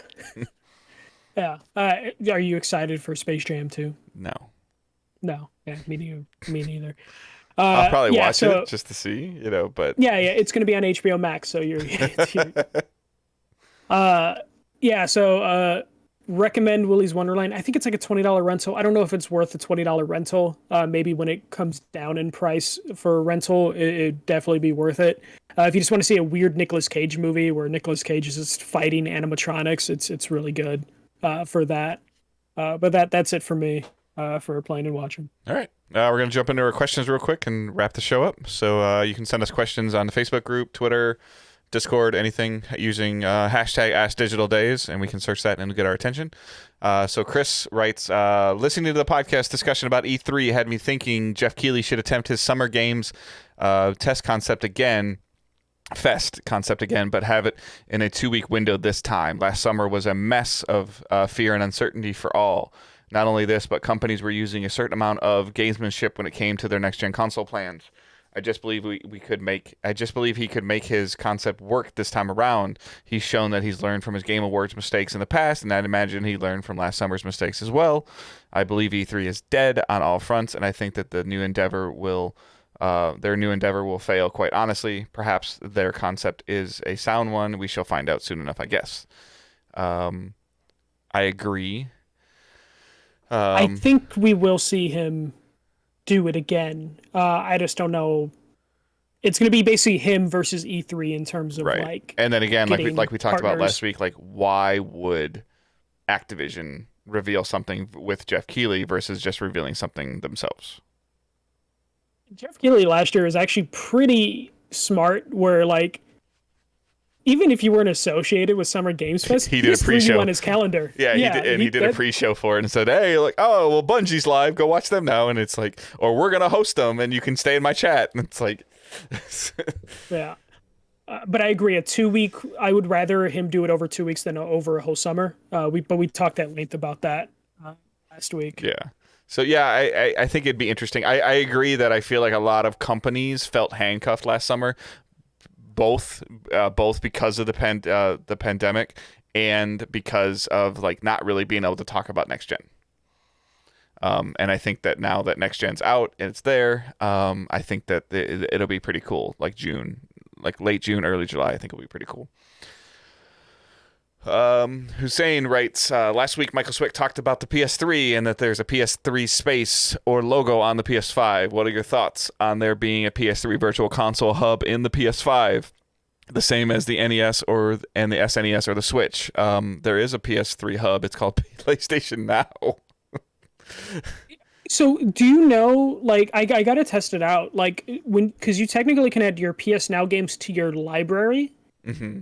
Yeah. Are you excited for Space Jam 2? No. Yeah, me neither. I'll probably watch it just to see, but yeah, it's going to be on HBO Max, so you're recommend Willy's Wonderland. I think it's like a $20 rental. I don't know if it's worth a $20 rental. Maybe when it comes down in price for a rental, it'd definitely be worth it. If you just want to see a weird Nicolas Cage movie where Nicolas Cage is just fighting animatronics, it's really good for that. But that's it for me for playing and watching. All right. We're going to jump into our questions real quick and wrap the show up. So you can send us questions on the Facebook group, Twitter, Discord, anything, using hashtag AskDigitalDays, and we can search that and get our attention. So Chris writes, listening to the podcast discussion about E3 had me thinking Jeff Keighley should attempt his Summer Games test concept again, Fest concept again, but have it in a 2-week window this time. Last summer was a mess of fear and uncertainty for all. Not only this, but companies were using a certain amount of gamesmanship when it came to their next-gen console plans. I just believe I just believe he could make his concept work this time around. He's shown that he's learned from his Game Awards mistakes in the past, and I'd imagine he learned from last summer's mistakes as well. I believe E3 is dead on all fronts, and I think that their new endeavor will fail, quite honestly. Perhaps their concept is a sound one. We shall find out soon enough, I guess. I agree. I think we will see him do it again. I just don't know. It's going to be basically him versus E3 in terms of like. And then again, like we talked about partners. last week, like why would Activision reveal something with Jeff Keighley versus just revealing something themselves? Jeff Keighley last year was actually pretty smart, where like even if you weren't associated with Summer Games Fest, he did a threw you pre-show on his calendar. Yeah, he did a pre-show for it and said, "Hey, like, oh, well, Bungie's live. Go watch them now." And it's like, or we're gonna host them, and you can stay in my chat. And it's like, yeah. But I agree. A 2-week, I would rather him do it over 2 weeks than over a whole summer. We talked at length about that last week. Yeah. So yeah, I think it'd be interesting. I agree that I feel like a lot of companies felt handcuffed last summer, both because of the pandemic and because of like not really being able to talk about next gen. And I think that now that next gen's out and it's there, I think that it'll be pretty cool. Like June, like late June, early July, I think it'll be pretty cool. Hussein writes, last week Michael Swick talked about the PS3 and that there's a PS3 space or logo on the PS5. What are your thoughts on there being a PS3 virtual console hub in the PS5? The same as the NES and the SNES or the Switch. There is a PS3 hub. It's called PlayStation Now. So do you know, like, I got to test it out. Like, because you technically can add your PS Now games to your library. Mm-hmm.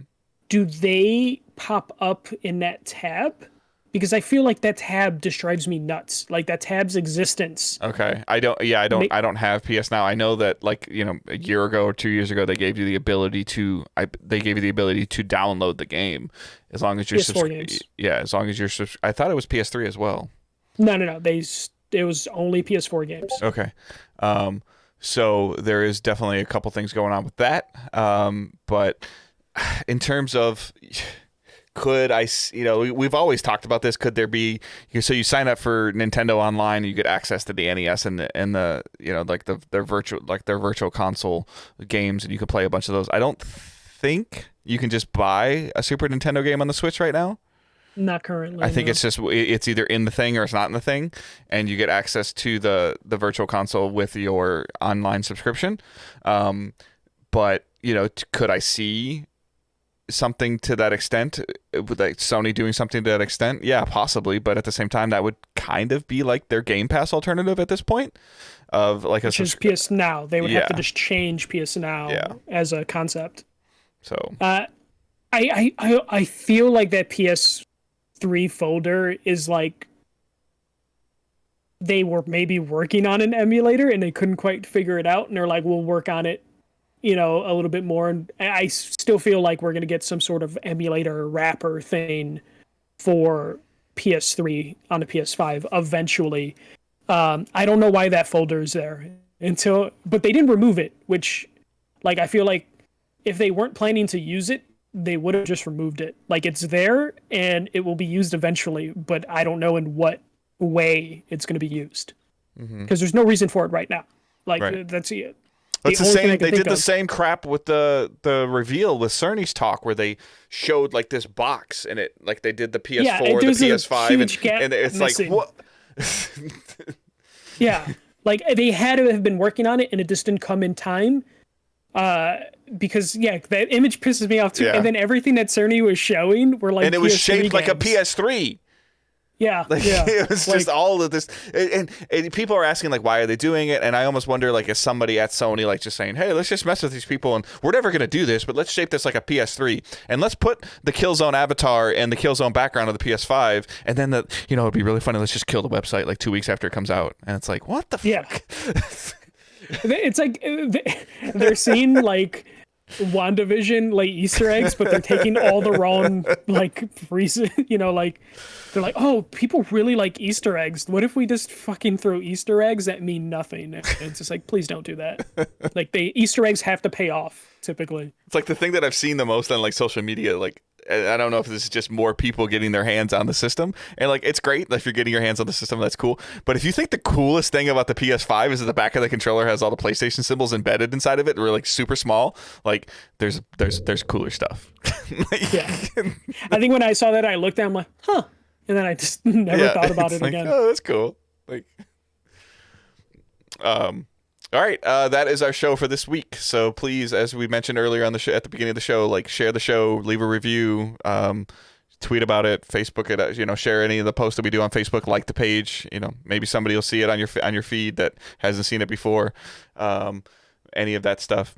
Do they pop up in that tab? Because I feel like that tab just drives me nuts. Like that tab's existence. Okay. I don't have PS Now. I know that like, a year ago or 2 years ago they gave you the ability to download the game as long as you're PS4 games. Yeah, as long as you're I thought it was PS3 as well. No. It was only PS4 games. Okay. So there is definitely a couple things going on with that. But in terms of could I, we've always talked about this. Could there be, so you sign up for Nintendo Online, you get access to the NES and the like their virtual console games, and you can play a bunch of those. I don't think you can just buy a Super Nintendo game on the Switch right now. Not currently. I think it's either in the thing or it's not in the thing, and you get access to the virtual console with your online subscription. But could I see something to that extent, like Sony doing something to that extent? Yeah, possibly, but at the same time that would kind of be like their Game Pass alternative at this point of like which is PS Now. They would have to just change PS Now as a concept. So I feel like that PS3 folder is like they were maybe working on an emulator and they couldn't quite figure it out, and they're like, we'll work on it a little bit more. And I still feel like we're going to get some sort of emulator wrapper thing for PS3 on the PS5 eventually. I don't know why that folder is there but they didn't remove it, which like, I feel like if they weren't planning to use it, they would have just removed it. Like it's there and it will be used eventually, but I don't know in what way it's going to be used because there's no reason for it right now. Like that's it. That's the same. They did the same crap with the reveal with Cerny's talk, where they showed like this box and it like they did the PS4, the PS5, and it's missing. Like what? Yeah, like they had to have been working on it, and it just didn't come in time. Because that image pisses me off too. Yeah. And then everything that Cerny was showing were like, and it was PS3 shaped games. like a PS3. Yeah, it was just all of this, and people are asking like, why are they doing it? And I almost wonder like, is somebody at Sony like just saying, hey, let's just mess with these people, and we're never going to do this, but let's shape this like a PS3, and let's put the Killzone avatar and the Killzone background of the PS5, and then it'd be really funny. Let's just kill the website like 2 weeks after it comes out, and it's like, what the fuck? It's like they're seeing like WandaVision like Easter eggs, but they're taking all the wrong like reason. Like they're like, oh, people really like Easter eggs. What if we just fucking throw Easter eggs that mean nothing? And it's just like, please don't do that. Like the Easter eggs have to pay off typically. It's like the thing that I've seen the most on like social media. Like, I don't know if this is just more people getting their hands on the system, and like it's great if you're getting your hands on the system, that's cool. But if you think the coolest thing about the PS5 is that the back of the controller has all the PlayStation symbols embedded inside of it, or like super small, like there's cooler stuff. Yeah, I think when I saw that, I looked at it, I'm like, huh, and then I just never thought about it like, again. oh, that's cool. Like, all right, that is our show for this week. So please, as we mentioned earlier on the show, at the beginning of the show, like share the show, leave a review, tweet about it, Facebook it, share any of the posts that we do on Facebook, like the page. Maybe somebody will see it on your feed that hasn't seen it before. Any of that stuff.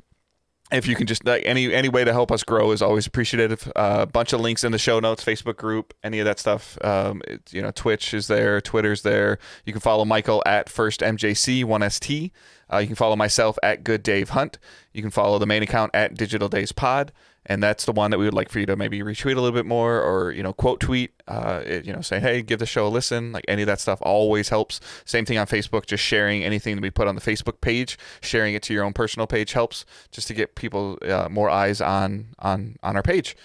If you can just any way to help us grow is always appreciative. A bunch of links in the show notes, Facebook group, any of that stuff. Twitch is there, Twitter's there. You can follow Michael at firstmjc1st. You can follow myself at GoodDaveHunt. You can follow the main account at Digital Days Pod, and that's the one that we would like for you to maybe retweet a little bit more, or quote tweet. Say, hey, give the show a listen. Like, any of that stuff always helps. Same thing on Facebook. Just sharing anything that we put on the Facebook page, sharing it to your own personal page helps, just to get people more eyes on our page.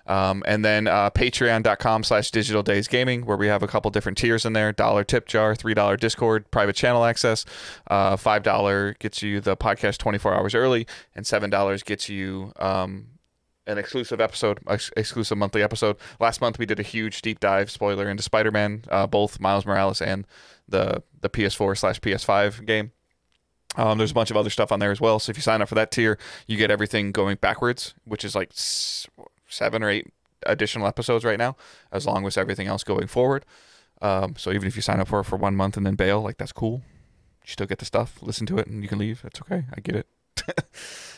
And then patreon.com/digitaldaysgaming, where we have a couple different tiers in there. $1 tip jar, $3 Discord, private channel access. $5 gets you the podcast 24 hours early, and $7 gets you an exclusive monthly episode. Last month we did a huge deep dive spoiler into Spider-Man, both Miles Morales and the PS4/PS5 game. There's a bunch of other stuff on there as well. So if you sign up for that tier, you get everything going backwards, which is like 7 or 8 additional episodes right now, as long as everything else going forward. So even if you sign up for it for 1 month and then bail, like, that's cool. You still get the stuff, listen to it, and you can leave. That's okay. I get it.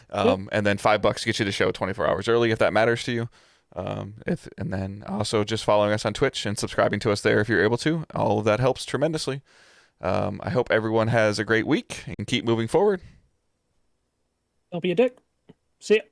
And then $5 gets you the show 24 hours early, if that matters to you. And then also just following us on Twitch and subscribing to us there if you're able to. All of that helps tremendously. I hope everyone has a great week and keep moving forward. Don't be a dick. See ya.